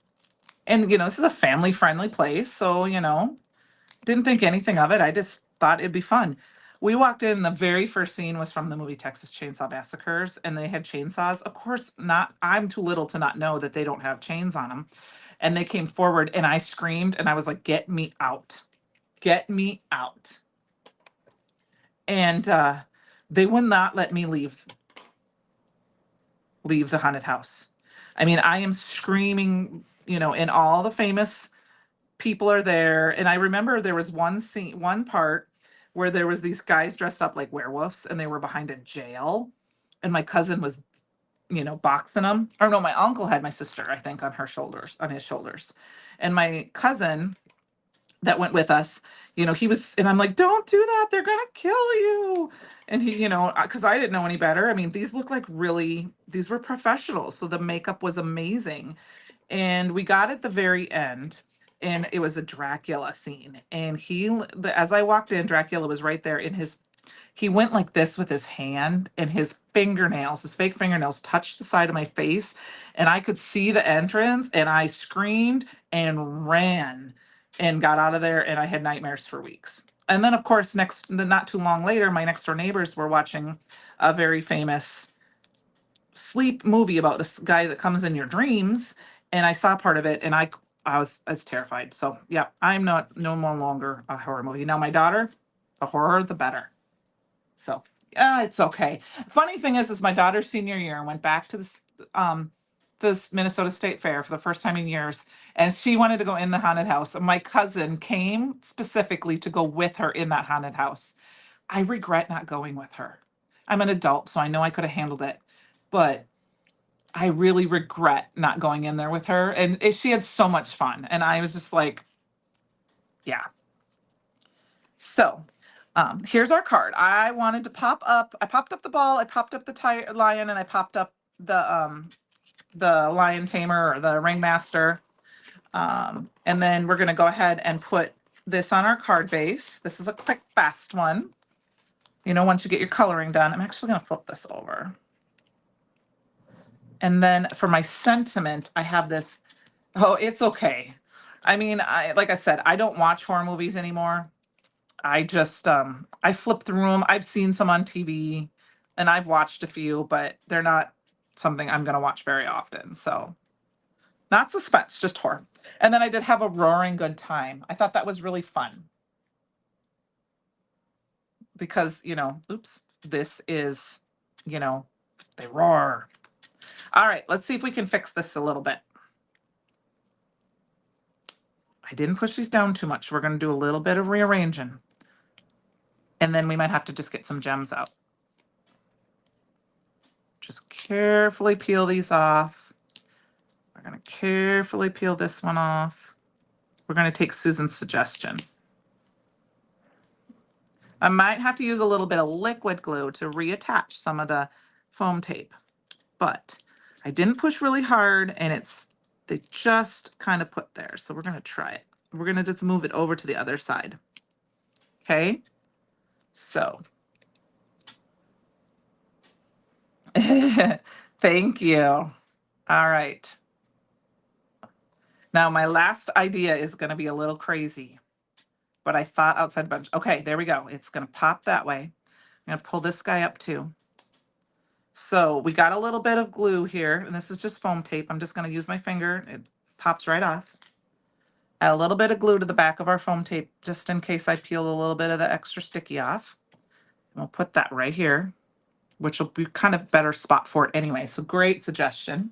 And, this is a family friendly place. So, didn't think anything of it. I just thought it'd be fun. We walked in, the very first scene was from the movie Texas Chainsaw Massacres, and they had chainsaws. Of course, I'm too little to not know that they don't have chains on them. And they came forward and I screamed and I was like, get me out. Get me out. And they would not let me leave the haunted house. I mean, I am screaming, and all the famous people are there. And I remember there was one part where there was these guys dressed up like werewolves and they were behind a jail. And my cousin was, boxing them. Or no, my uncle had my sister, I think, on his shoulders. And my cousin that went with us, he was, and I'm like, don't do that. They're going to kill you. And he, because I didn't know any better. I mean, these were professionals. So the makeup was amazing. And we got at the very end and it was a Dracula scene. And as I walked in, Dracula was right there he went like this with his hand and his fake fingernails touched the side of my face. And I could see the entrance and I screamed and ran and got out of there. And I had nightmares for weeks. And then, of course, not too long later, my next door neighbors were watching a very famous sleep movie about this guy that comes in your dreams. And I saw part of it and I was terrified. So yeah, I'm no more longer a horror movie. Now my daughter, the horror, the better. So yeah, it's okay. Funny thing is my daughter's senior year and went back to this Minnesota State Fair for the first time in years, and she wanted to go in the haunted house. And my cousin came specifically to go with her in that haunted house. I regret not going with her. I'm an adult, so I know I could have handled it, but I really regret not going in there with her. And she had so much fun, and I was just like, yeah. So here's our card. I popped up the ball, I popped up the lion, and I popped up the lion tamer or the ringmaster. And then we're gonna go ahead and put this on our card base. This is a quick, fast one. Once you get your coloring done, I'm actually gonna flip this over. And then for my sentiment, I have this, oh, it's okay. I mean, like I said, I don't watch horror movies anymore. I just I flip through them. I've seen some on TV and I've watched a few, but they're not something I'm going to watch very often. So, not suspense, just horror. And then I did have a roaring good time. I thought that was really fun because, oops, this is, you know, they roar. All right, let's see if we can fix this a little bit. I didn't push these down too much. We're going to do a little bit of rearranging. And then we might have to just get some gems out. Just carefully peel these off. We're going to carefully peel this one off. We're going to take Susan's suggestion. I might have to use a little bit of liquid glue to reattach some of the foam tape, but I didn't push really hard and they just kind of put there. So we're going to try it. We're going to just move it over to the other side. Okay. So thank you. All right. Now my last idea is going to be a little crazy, but I thought outside the bunch. Okay, there we go. It's going to pop that way. I'm going to pull this guy up too. So we got a little bit of glue here, and this is just foam tape. I'm just going to use my finger. It pops right off. Add a little bit of glue to the back of our foam tape, just in case I peel a little bit of the extra sticky off. And we'll put that right here, which will be kind of better spot for it anyway. So great suggestion.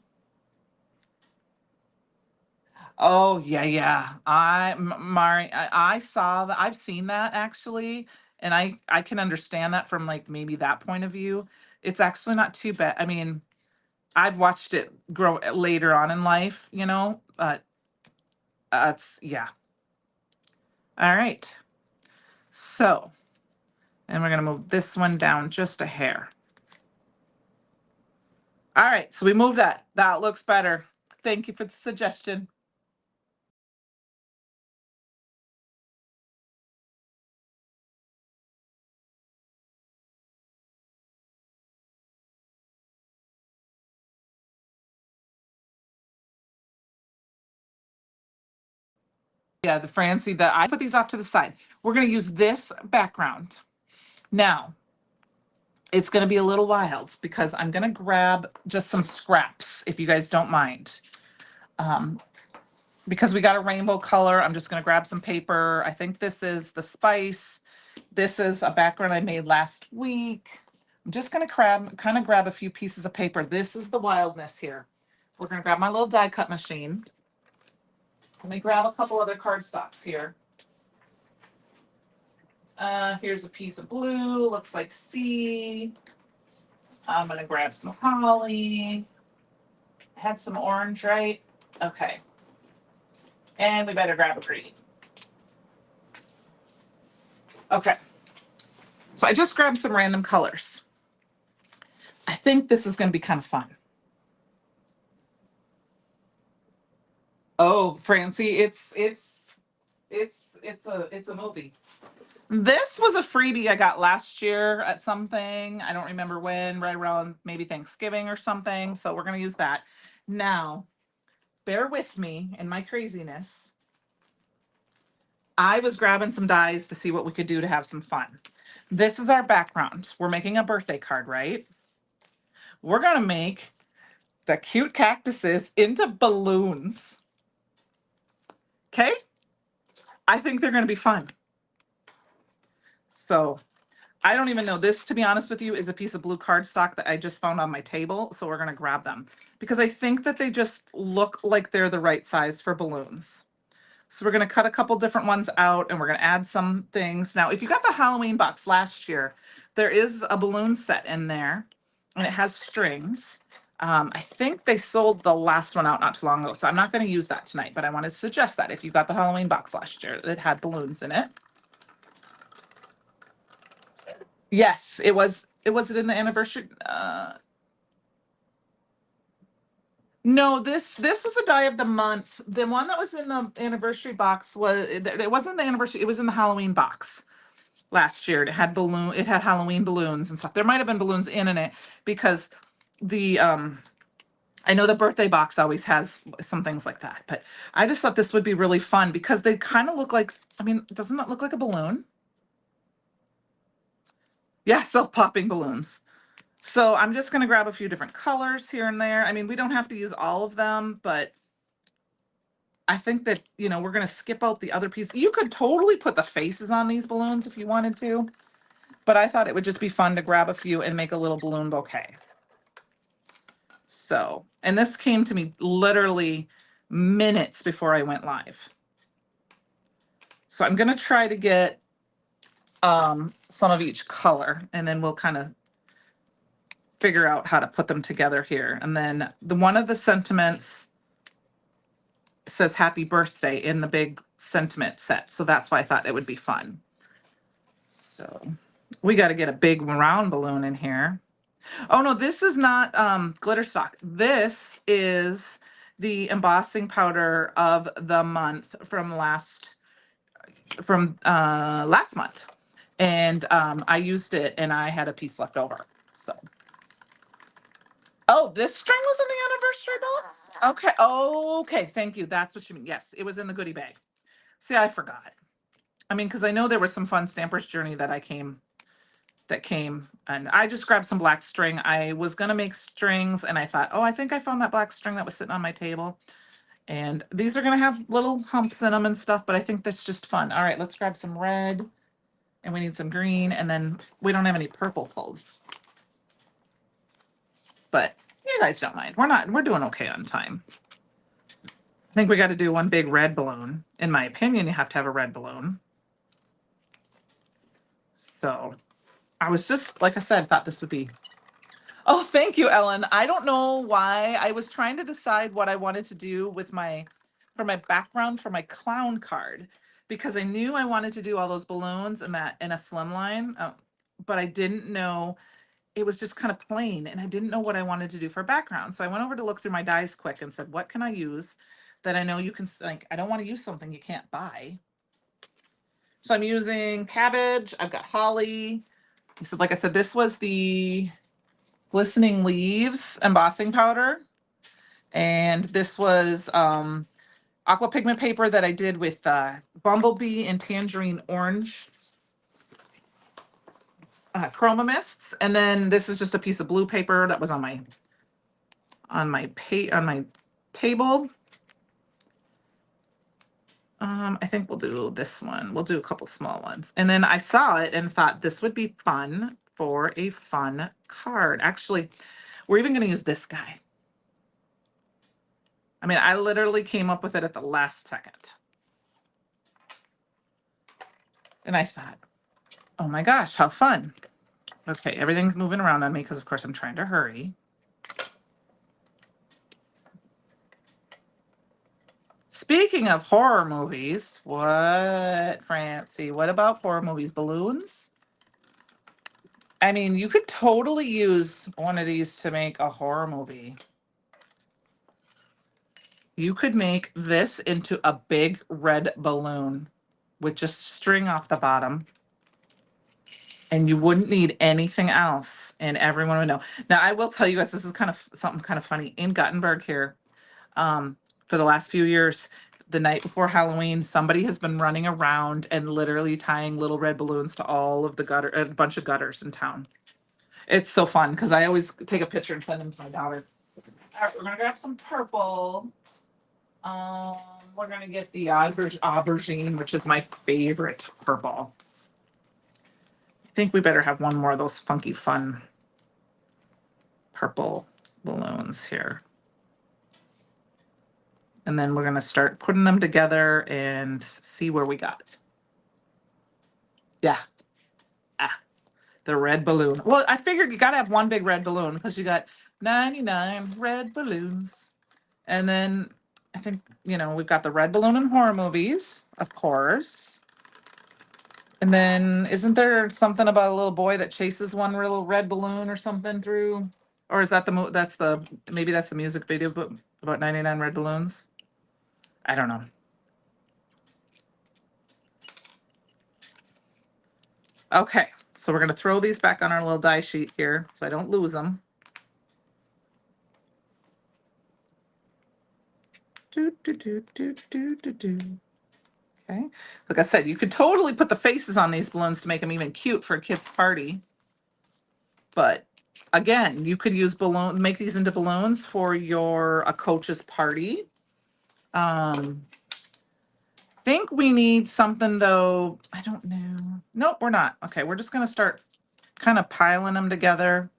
Oh, yeah, yeah. I saw that. I've seen that actually, and I can understand that from like maybe that point of view. It's actually not too bad. I mean, I've watched it grow later on in life, but it's yeah. All right. So, and we're gonna move this one down just a hair. All right, so we move that. That looks better. Thank you for the suggestion. Yeah, the Francie that I put these off to the side. We're gonna use this background. Now, it's gonna be a little wild because I'm gonna grab just some scraps, if you guys don't mind. Um, because we got a rainbow color, I'm just gonna grab some paper. I think this is the spice. This is a background I made last week. I'm just gonna kind of grab a few pieces of paper. This is the wildness here. We're gonna grab my little die cut machine. Let me grab a couple other cardstocks here. Here's a piece of blue, looks like sea. I'm gonna grab some holly. Had some orange, right? Okay. And we better grab a green. Okay. So I just grabbed some random colors. I think this is gonna be kind of fun. Oh, Francie, it's a movie. This was a freebie I got last year at something. I don't remember when, right around maybe Thanksgiving or something. So we're gonna use that. Now, bear with me in my craziness. I was grabbing some dies to see what we could do to have some fun. This is our background. We're making a birthday card, right? We're gonna make the cute cactuses into balloons. Okay? I think they're gonna be fun. So I don't even know. This, to be honest with you, is a piece of blue cardstock that I just found on my table. So we're going to grab them because I think that they just look like they're the right size for balloons. So we're going to cut a couple different ones out and we're going to add some things. Now, if you got the Halloween box last year, there is a balloon set in there and it has strings. I think they sold the last one out not too long ago. So I'm not going to use that tonight, but I want to suggest that if you got the Halloween box last year, it had balloons in it. Yes, it was. Was it in the anniversary? No, this was a die of the month. The one that was in the anniversary box it wasn't the anniversary. It was in the Halloween box last year. It had balloon. It had Halloween balloons and stuff. There might have been balloons in it because the I know the birthday box always has some things like that, but I just thought this would be really fun because they kind of look like, I mean, doesn't that look like a balloon? Yeah, self-popping balloons. So I'm just going to grab a few different colors here and there. I mean, we don't have to use all of them, but I think that, you know, we're going to skip out the other piece. You could totally put the faces on these balloons if you wanted to, but I thought it would just be fun to grab a few and make a little balloon bouquet. So, and this came to me literally minutes before I went live. So I'm going to try to get some of each color, and then we'll kind of figure out how to put them together here. And then the one of the sentiments says happy birthday in the big sentiment set. So that's why I thought it would be fun. So we got to get a big round balloon in here. Oh no, this is not glitter stock. This is the embossing powder of the month from last month. And I used it and I had a piece left over. So oh, this string was in the anniversary box? Okay. Okay. Thank you. That's what you mean. Yes, it was in the goodie bag. See, I forgot. I mean, because I know there was some fun Stampers Journey that came, and I just grabbed some black string. I was gonna make strings, and I thought, oh, I think I found that black string that was sitting on my table. And these are gonna have little humps in them and stuff, but I think that's just fun. All right, let's grab some red, and we need some green, and then we don't have any purple pulled. But you guys don't mind. We're doing okay on time. I think we got to do one big red balloon. In my opinion, you have to have a red balloon. So I was just, like I said, thought this would be. Oh, thank you, Ellen. I don't know why. I was trying to decide what I wanted to do with for my background for my clown card, because I knew I wanted to do all those balloons and that in a slimline, but I didn't know. It was just kind of plain, and I didn't know what I wanted to do for background. So I went over to look through my dies quick and said, what can I use that I know you can, like, I don't want to use something you can't buy. So I'm using cabbage. I've got holly. So like I said, this was the glistening leaves embossing powder. And this was aqua pigment paper that I did with bumblebee and tangerine orange chroma mists. And then this is just a piece of blue paper that was on my table. I think we'll do this one. We'll do a couple small ones. And then I saw it and thought this would be fun for a fun card. Actually, we're even going to use this guy. I mean, I literally came up with it at the last second. And I thought, oh my gosh, how fun. Okay, everything's moving around on me because, of course, I'm trying to hurry. Speaking of horror movies, what, Francie? What about horror movies? Balloons? I mean, you could totally use one of these to make a horror movie. You could make this into a big red balloon with just string off the bottom, and you wouldn't need anything else, and everyone would know. Now, I will tell you guys, this is kind of something kind of funny. In Gothenburg here, for the last few years, the night before Halloween, somebody has been running around and literally tying little red balloons to all of a bunch of gutters in town. It's so fun because I always take a picture and send them to my daughter. All right, we're gonna grab some purple. We're gonna get the aubergine, which is my favorite purple. I think we better have one more of those funky, fun purple balloons here. And then we're gonna start putting them together and see where we got. Yeah. The red balloon. Well, I figured you gotta have one big red balloon because you got 99 red balloons. And then I think, you know, we've got the red balloon in horror movies, of course. And then isn't there something about a little boy that chases one little red balloon or something through? Or is that maybe that's the music video about 99 red balloons? I don't know. Okay, so we're gonna throw these back on our little die sheet here so I don't lose them. Do, do, do, do, do, do, do. Okay. Like I said, you could totally put the faces on these balloons to make them even cute for a kid's party. But again, you could use make these into balloons for a coach's party. Think we need something though. I don't know. Nope, we're not. Okay, we're just gonna start kind of piling them together.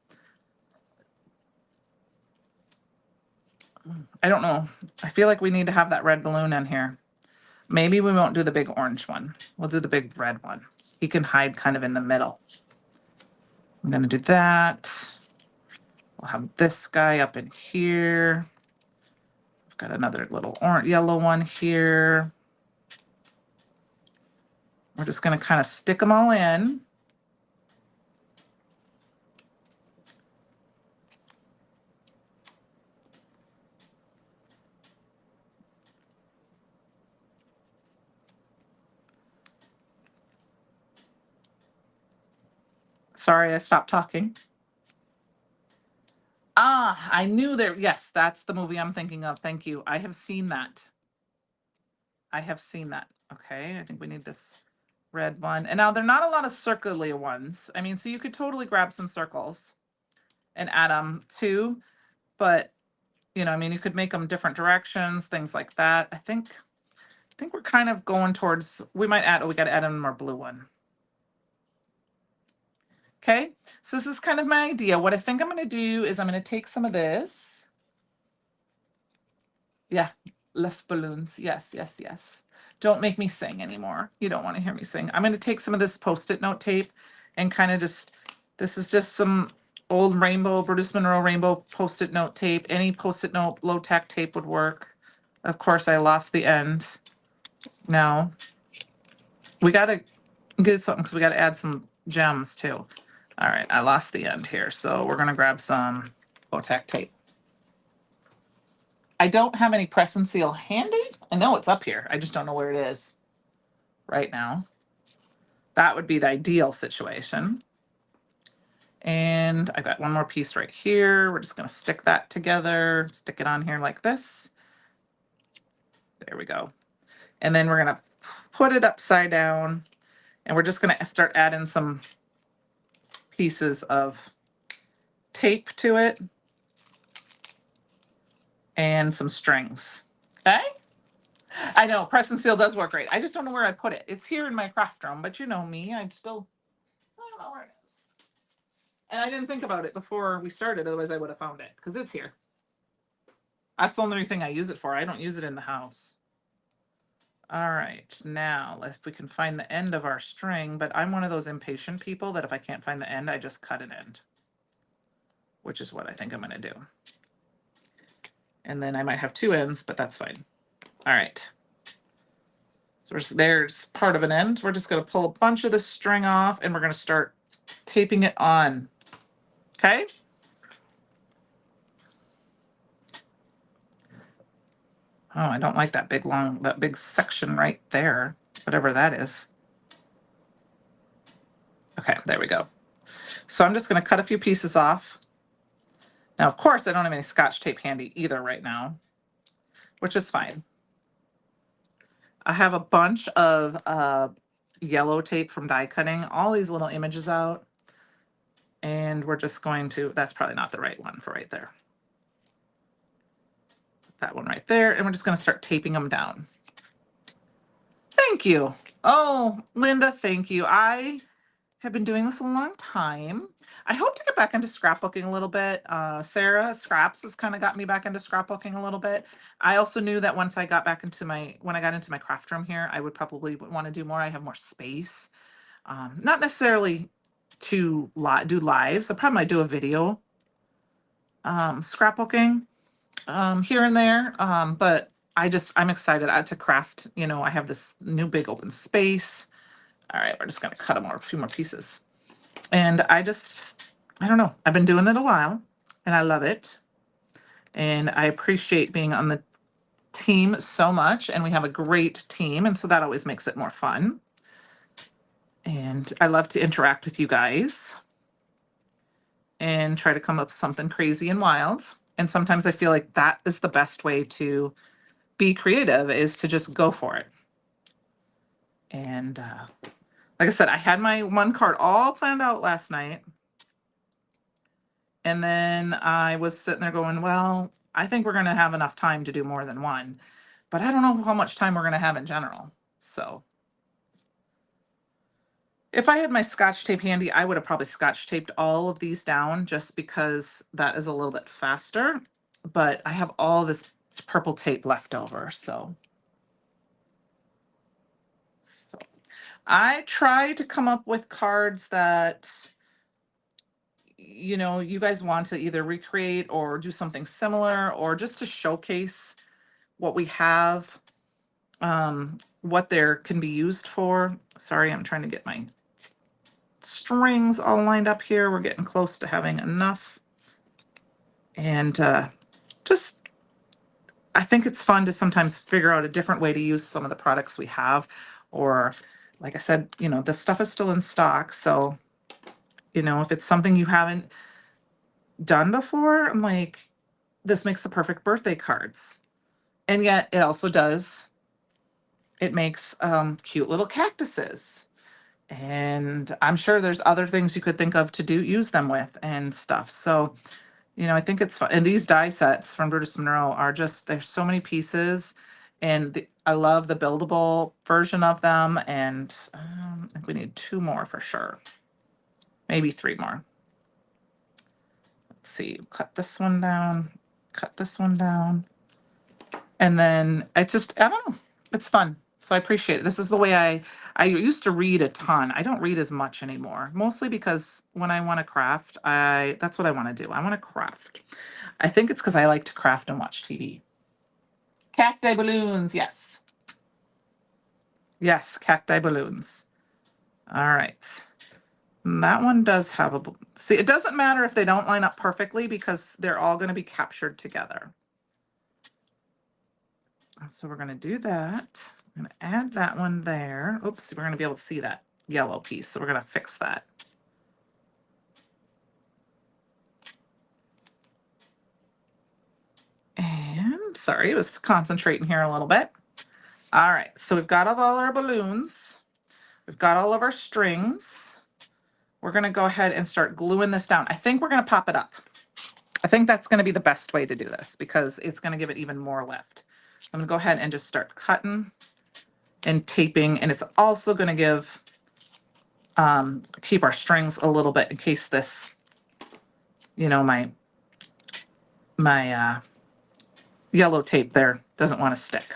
I don't know. I feel like we need to have that red balloon in here. Maybe we won't do the big orange one. We'll do the big red one. He can hide kind of in the middle. I'm gonna do that. We'll have this guy up in here. I've got another little orange, yellow one here. We're just gonna kind of stick them all in. Sorry, I stopped talking. Ah, I knew there. Yes, that's the movie I'm thinking of. Thank you. I have seen that. I have seen that. Okay, I think we need this red one. And now they're not a lot of circular ones. I mean, so you could totally grab some circles and add them too. But, you know, I mean, you could make them different directions, things like that. I think we're kind of going towards, we might add, oh, we got to add in more blue one. Okay, so this is kind of my idea. What I think I'm going to do is I'm going to take some of this. Yeah, left balloons. Yes, yes, yes. Don't make me sing anymore. You don't want to hear me sing. I'm going to take some of this Post-it note tape and kind of just, this is just some old rainbow, Brutus Monroe rainbow Post-it note tape. Any Post-it note low tack tape would work. Of course, I lost the end. Now, we got to get something because we got to add some gems too. All right, I lost the end here. So we're going to grab some low tack tape. I don't have any press and seal handy. I know it's up here. I just don't know where it is right now. That would be the ideal situation. And I've got one more piece right here. We're just going to stick that together, stick it on here like this. There we go. And then we're going to put it upside down and we're just going to start adding some pieces of tape to it and some strings. Okay? I know press and seal does work great. I just don't know where I put it. It's here in my craft room, but you know me, I don't know where it is. And I didn't think about it before we started, otherwise I would have found it because it's here. That's the only thing I use it for. I don't use it in the house. All right, now if we can find the end of our string, but I'm one of those impatient people that if I can't find the end, I just cut an end, which is what I think I'm going to do. And then I might have two ends, but that's fine. All right. So there's part of an end. We're just going to pull a bunch of the string off and we're going to start taping it on. Okay. Oh, I don't like that big section right there, whatever that is. Okay, there we go. So I'm just going to cut a few pieces off. Now, of course, I don't have any Scotch tape handy either right now, which is fine. I have a bunch of yellow tape from die cutting, all these little images out. And we're just going to, that's probably not the right one for right there. That one right there. And we're just going to start taping them down. Thank you. Oh, Linda, thank you. I have been doing this a long time. I hope to get back into scrapbooking a little bit. Sarah Scraps has kind of got me back into scrapbooking a little bit. I also knew that once I got back into when I got into my craft room here, I would probably want to do more. I have more space. Not necessarily to do lives. I probably might do a video scrapbooking here and there. But I'm excited to craft. You know, I have this new big open space. All right, we're just going to cut a few more pieces. And I don't know. I've been doing it a while and I love it. And I appreciate being on the team so much. And we have a great team. And so that always makes it more fun. And I love to interact with you guys and try to come up with something crazy and wild. And sometimes I feel like that is the best way to be creative is to just go for it. And like I said, I had my one card all planned out last night. And then I was sitting there going, well, I think we're going to have enough time to do more than one, but I don't know how much time we're going to have in general. So if I had my Scotch tape handy, I would have probably Scotch taped all of these down just because that is a little bit faster. But I have all this purple tape left over. So I try to come up with cards that, you know, you guys want to either recreate or do something similar, or just to showcase what we have, what there can be used for. Sorry, I'm trying to get my strings all lined up here. We're getting close to having enough. And just, I think it's fun to sometimes figure out a different way to use some of the products we have. Or, like I said, you know, the stuff is still in stock. So, you know, if it's something you haven't done before, I'm like, this makes the perfect birthday cards. And yet it also does, it makes cute little cactuses. And I'm sure there's other things you could think of to use them with and stuff. So, you know, I think it's fun. And these die sets from Brutus Monroe are just, there's so many pieces. And I love the buildable version of them. And I think we need 2 more for sure. Maybe 3 more. Let's see, cut this one down, cut this one down. And then I don't know, it's fun. So I appreciate it. This is the way I used to read a ton. I don't read as much anymore, mostly because when I want to craft, that's what I want to do. I want to craft. I think it's because I like to craft and watch TV. Cacti balloons, yes. Yes, cacti balloons. All right. And that one does have see, it doesn't matter if they don't line up perfectly because they're all going to be captured together. So we're going to do that. I'm going to add that one there. Oops, we're going to be able to see that yellow piece. So we're going to fix that. And sorry, it was concentrating here a little bit. All right, so we've got all our balloons. We've got all of our strings. We're going to go ahead and start gluing this down. I think we're going to pop it up. I think that's going to be the best way to do this because it's going to give it even more lift. I'm going to go ahead and just start cutting and taping, and it's also going to give keep our strings a little bit in case this, you know, my yellow tape there doesn't want to stick.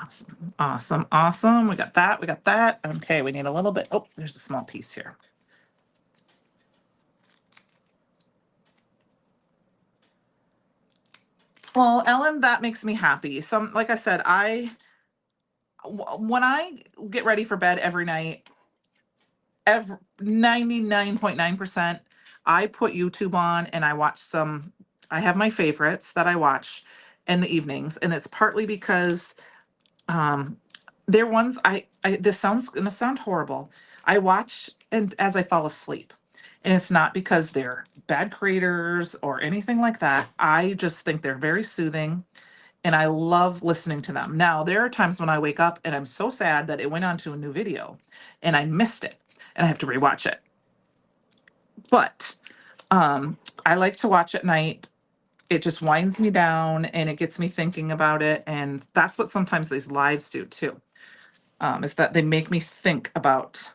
Awesome, awesome, awesome. We got that, we got that. Okay, we need a little bit. Oh, there's a small piece here. Well, Ellen, that makes me happy. Like I said, when I get ready for bed every night, 99.9%, I put YouTube on and I watch I have my favorites that I watch in the evenings. And it's partly because they're ones this sounds gonna sound horrible. I watch and as I fall asleep. And it's not because they're bad creators or anything like that. I just think they're very soothing and I love listening to them. Now, there are times when I wake up and I'm so sad that it went on to a new video and I missed it and I have to rewatch it. But I like to watch at night. It just winds me down and it gets me thinking about it. And that's what sometimes these lives do too, is that they make me think about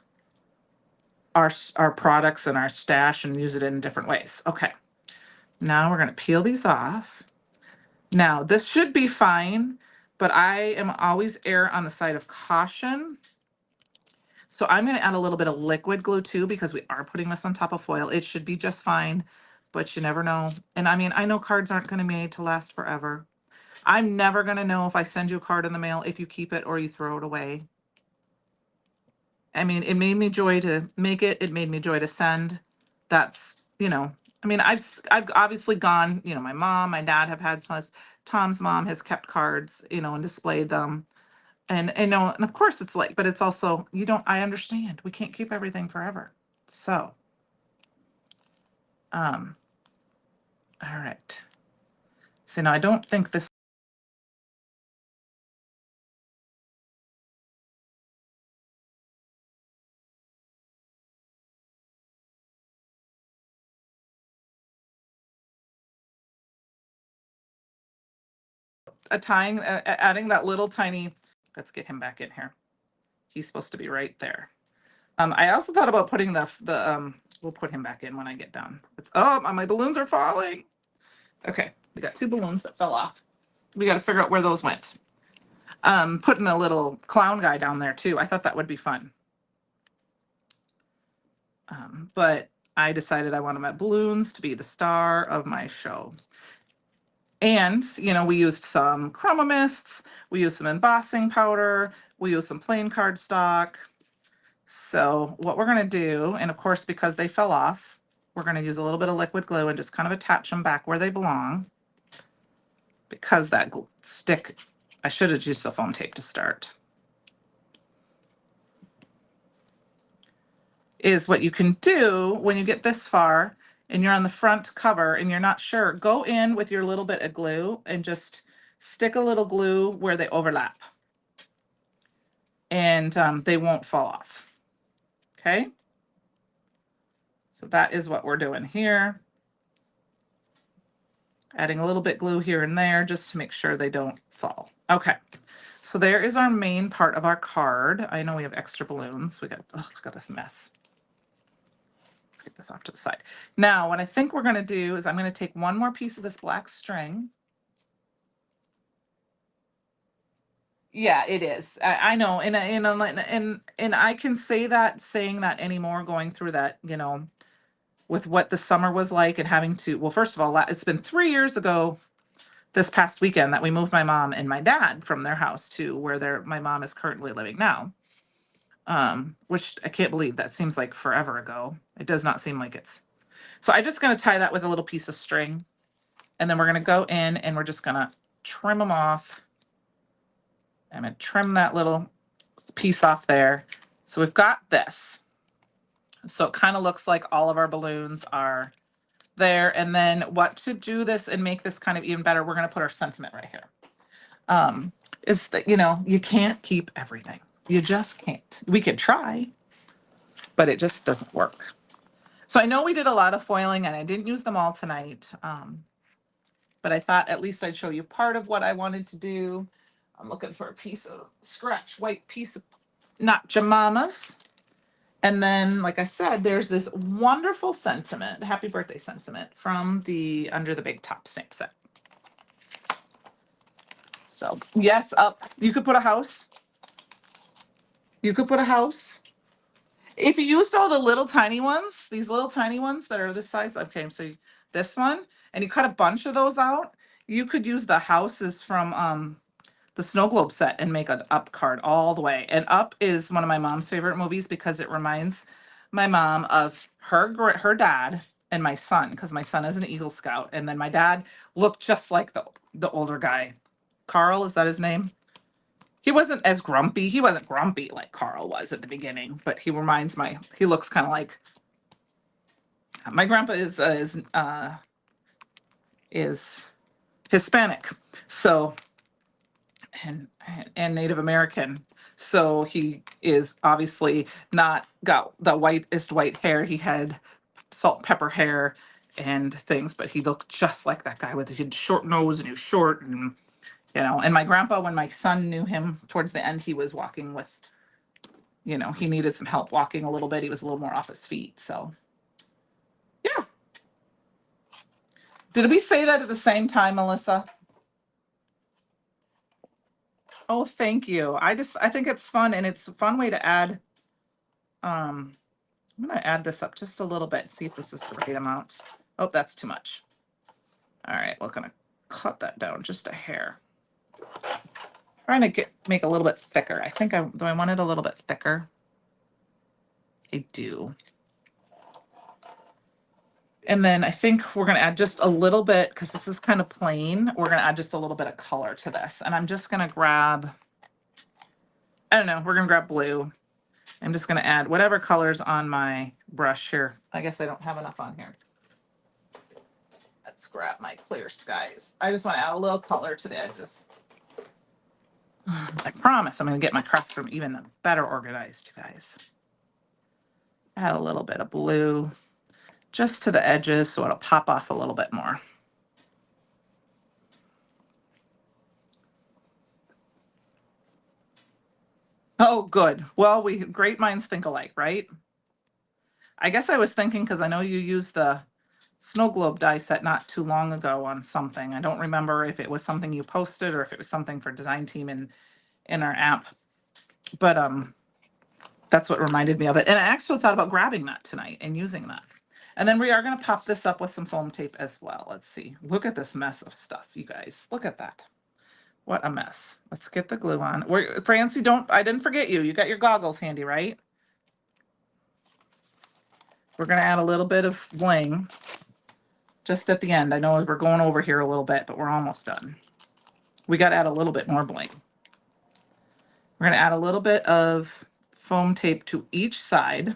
our products and our stash and use it in different ways. Okay, now we're going to peel these off. Now, this should be fine, but I am always err on the side of caution. So I'm going to add a little bit of liquid glue too, because we are putting this on top of foil. It should be just fine, but you never know. And I mean, I know cards aren't going to be made to last forever. I'm never going to know if I send you a card in the mail if you keep it or you throw it away. I mean, it made me joy to make it. It made me joy to send. That's, you know, I mean, I've obviously gone, you know, my mom, my dad have had Tom's mom has kept cards, you know, and displayed them. And you know, and of course it's like, but it's also, I understand. We can't keep everything forever. So, All right. So now I don't think this adding that little tiny, let's get him back in here. He's supposed to be right there. I also thought about putting we'll put him back in when I get done. Oh, my balloons are falling. Okay, we got 2 balloons that fell off. We got to figure out where those went. Putting a little clown guy down there too. I thought that would be fun. But I decided I wanted my balloons to be the star of my show. And, we used some chroma mists, we used some embossing powder, we used some plain cardstock. So what we're going to do, and of course, because they fell off, we're going to use a little bit of liquid glue and just kind of attach them back where they belong. Because that stick, I should have used the foam tape to start. Is what you can do when you get this far and you're on the front cover and you're not sure, go in with your little bit of glue and just stick a little glue where they overlap. And they won't fall off. Okay. So that is what we're doing here. Adding a little bit glue here and there just to make sure they don't fall. Okay. So there is our main part of our card. I know we have extra balloons. We got, oh, look at this mess. Let's get this off to the side. Now, what I think we're going to do is I'm going to take one more piece of this black string. Yeah, it is. I know. And I can saying that anymore, going through that, with what the summer was like and having to, well, first of all, it's been 3 years ago this past weekend that we moved my mom and my dad from their house to where my mom is currently living now. Which I can't believe that seems like forever ago. It does not seem like it's. So I'm just going to tie that with a little piece of string. And then we're going to go in and we're just going to trim them off. I'm going to trim that little piece off there. So we've got this. So it kind of looks like all of our balloons are there. And then what to do this and make this kind of even better, we're going to put our sentiment right here. Is that, you can't keep everything. You just can't. We can try, but it just doesn't work. So I know we did a lot of foiling and I didn't use them all tonight. But I thought at least I'd show you part of what I wanted to do. I'm looking for a piece of scratch white piece of not jamamas. And then, like I said, there's this wonderful sentiment, happy birthday sentiment from the Under the Big Top stamp set. So yes, you could put a house. You could put a house. If you used all the little tiny ones, these little tiny ones that are this size, okay, so this one, and you cut a bunch of those out, you could use the houses from the Snow Globe set and make an Up card all the way. And Up is one of my mom's favorite movies because it reminds my mom of her dad and my son, because my son is an Eagle Scout, and then my dad looked just like the older guy. Carl, is that his name? He wasn't as grumpy. He wasn't grumpy like Carl was at the beginning, but he looks kind of like my grandpa is Hispanic. So and Native American. So he is obviously not got the whitest white hair. He had salt and pepper hair and things, but he looked just like that guy with his short nose and he was short and and my grandpa, when my son knew him towards the end, he was walking with, he needed some help walking a little bit. He was a little more off his feet. So yeah. Did we say that at the same time, Melissa? Oh, thank you. I think it's fun and it's a fun way to add. I'm going to add this up just a little bit, see if this is the right amount. Oh, that's too much. All right, we're going to cut that down just a hair. Trying to make a little bit thicker. Do I want it a little bit thicker? I do. And then I think we're going to add just a little bit, because this is kind of plain, we're going to add just a little bit of color to this. And I'm just going to grab, I don't know, we're going to grab blue. I'm just going to add whatever colors on my brush here. I guess I don't have enough on here. Let's grab my clear skies. I just want to add a little color to the edges. I promise I'm going to get my craft room even better organized, you guys. Add a little bit of blue just to the edges so it'll pop off a little bit more. Oh, good. Well, great minds think alike, right? I guess I was thinking, because I know you used the snow globe die set not too long ago on something. I don't remember if it was something you posted or if it was something for design team in our app. But that's what reminded me of it. And I actually thought about grabbing that tonight and using that. And then we are going to pop this up with some foam tape as well. Let's see. Look at this mess of stuff, you guys. Look at that. What a mess. Let's get the glue on. Francie, I didn't forget you. You got your goggles handy, right? We're going to add a little bit of bling just at the end. I know we're going over here a little bit, but we're almost done. We got to add a little bit more bling. We're going to add a little bit of foam tape to each side.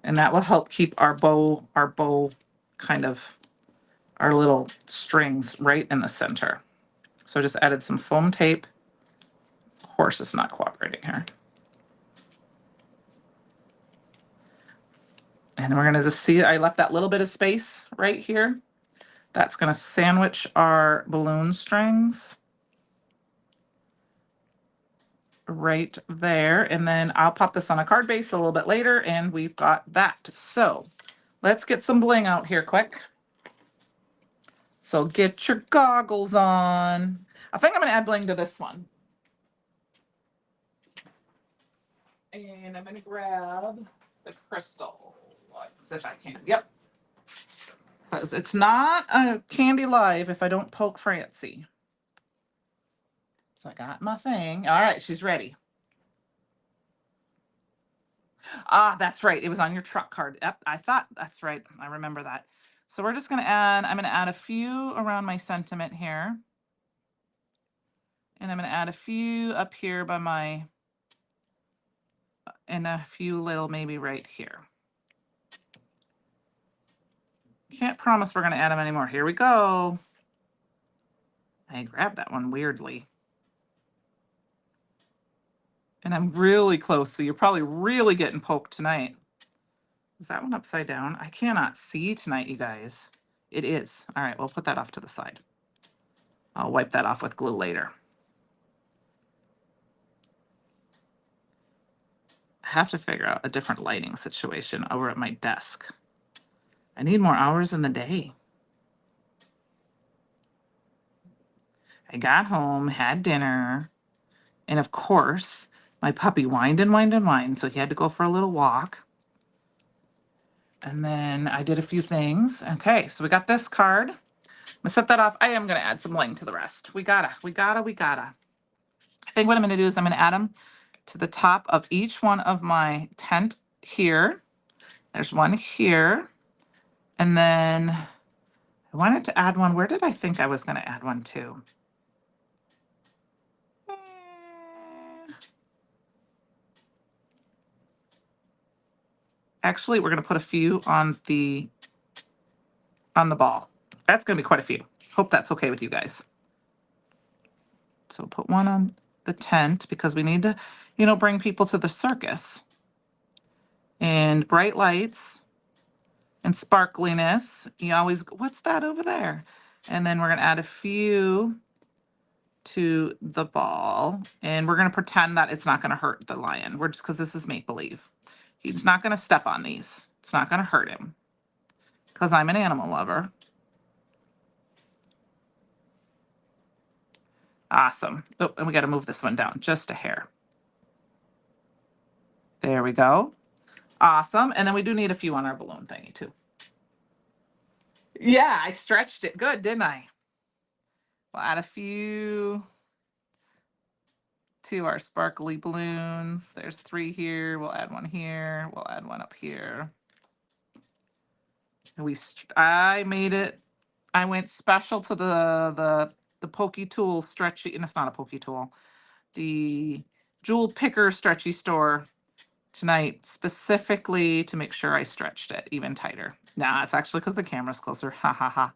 And that will help keep our bow kind of, our little strings right in the center. So I just added some foam tape. Of course, it's not cooperating here. And we're going to just see, I left that little bit of space right here. That's going to sandwich our balloon strings right there. And then I'll pop this on a card base a little bit later, and we've got that. So let's get some bling out here quick. So get your goggles on. I think I'm going to add bling to this one. And I'm going to grab the crystal ones if I can. Yep. Because it's not a Candi Live if I don't poke Francie. So I got my thing. All right, she's ready. Ah, that's right. It was on your truck card. Yep, I thought that's right. I remember that. So we're just going to add, I'm going to add a few around my sentiment here. And I'm going to add a few up here by my, and a few little maybe right here. Can't promise we're going to add them anymore. Here we go. I grabbed that one weirdly. And I'm really close, so you're probably really getting poked tonight. Is that one upside down? I cannot see tonight, you guys. It is. All right, we'll put that off to the side. I'll wipe that off with glue later. I have to figure out a different lighting situation over at my desk. I need more hours in the day. I got home, had dinner, and of course, my puppy whined and whined and whined, so he had to go for a little walk. And then I did a few things. Okay, so we got this card. I'm gonna set that off. I am gonna add some bling to the rest. We gotta. I think what I'm gonna do is I'm gonna add them to the top of each one of my tent here. There's one here. And then I wanted to add one. Where did I think I was gonna add one to? Actually, we're gonna put a few on the ball. That's gonna be quite a few. Hope that's okay with you guys. So put one on the tent because we need to, bring people to the circus. And bright lights and sparkliness. You always, what's that over there? And then we're gonna add a few to the ball, and we're gonna pretend that it's not gonna hurt the lion. We're just, because this is make-believe. He's not gonna step on these. It's not gonna hurt him because I'm an animal lover. Awesome. Oh, and we got to move this one down just a hair. There we go. Awesome. And then we do need a few on our balloon thingy too. Yeah, I stretched it good, didn't I? We'll add a few to our sparkly balloons. There's 3 here. We'll add one here. We'll add one up here. I made it. I went special to the Pokey Tool stretchy, and it's not a Pokey Tool, the Jewel Picker stretchy store tonight specifically to make sure I stretched it even tighter. Nah, it's actually because the camera's closer. Ha ha ha.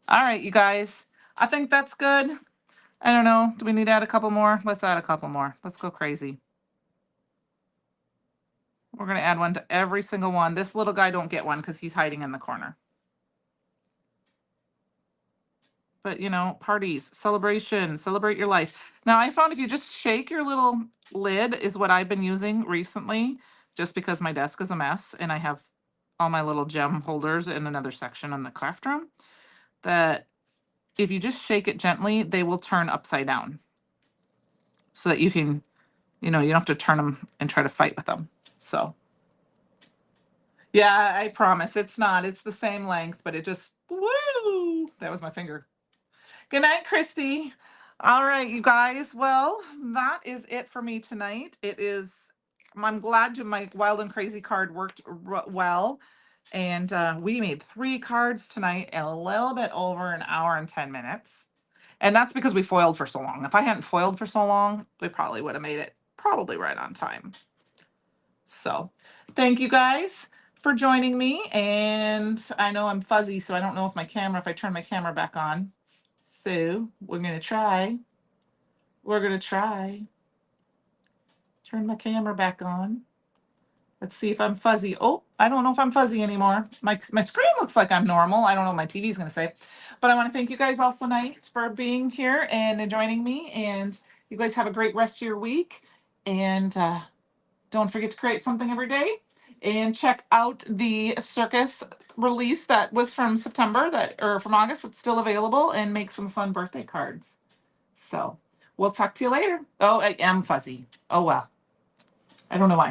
All right, you guys. I think that's good. I don't know. Do we need to add a couple more? Let's add a couple more. Let's go crazy. We're going to add one to every single one. This little guy don't get one because he's hiding in the corner. But, you know, parties, celebration, celebrate your life. Now, I found if you just shake your little lid is what I've been using recently, just because my desk is a mess and I have all my little gem holders in another section in the craft room, that if you just shake it gently, they will turn upside down so that you can, you know, you don't have to turn them and try to fight with them. So, yeah, I promise it's not. It's the same length, but it just, woo! That was my finger. Good night, Christy. All right, you guys. Well, that is it for me tonight. It is, I'm glad my Wild and Crazy card worked well. And we made 3 cards tonight in a little bit over an hour and 10 minutes. And that's because we foiled for so long. If I hadn't foiled for so long, we probably would have made it probably right on time. So thank you guys for joining me. And I know I'm fuzzy, so I don't know if I turn my camera back on. So we're going to try. We're going to try. Turn my camera back on. Let's see if I'm fuzzy. Oh, I don't know if I'm fuzzy anymore. My screen looks like I'm normal. I don't know what my TV is going to say. But I want to thank you guys all tonight for being here and joining me. And you guys have a great rest of your week. And don't forget to create something every day. And check out the Circus release that was from September, or from August, that's still available, and make some fun birthday cards. So we'll talk to you later. Oh, I am fuzzy. Oh well. I don't know why.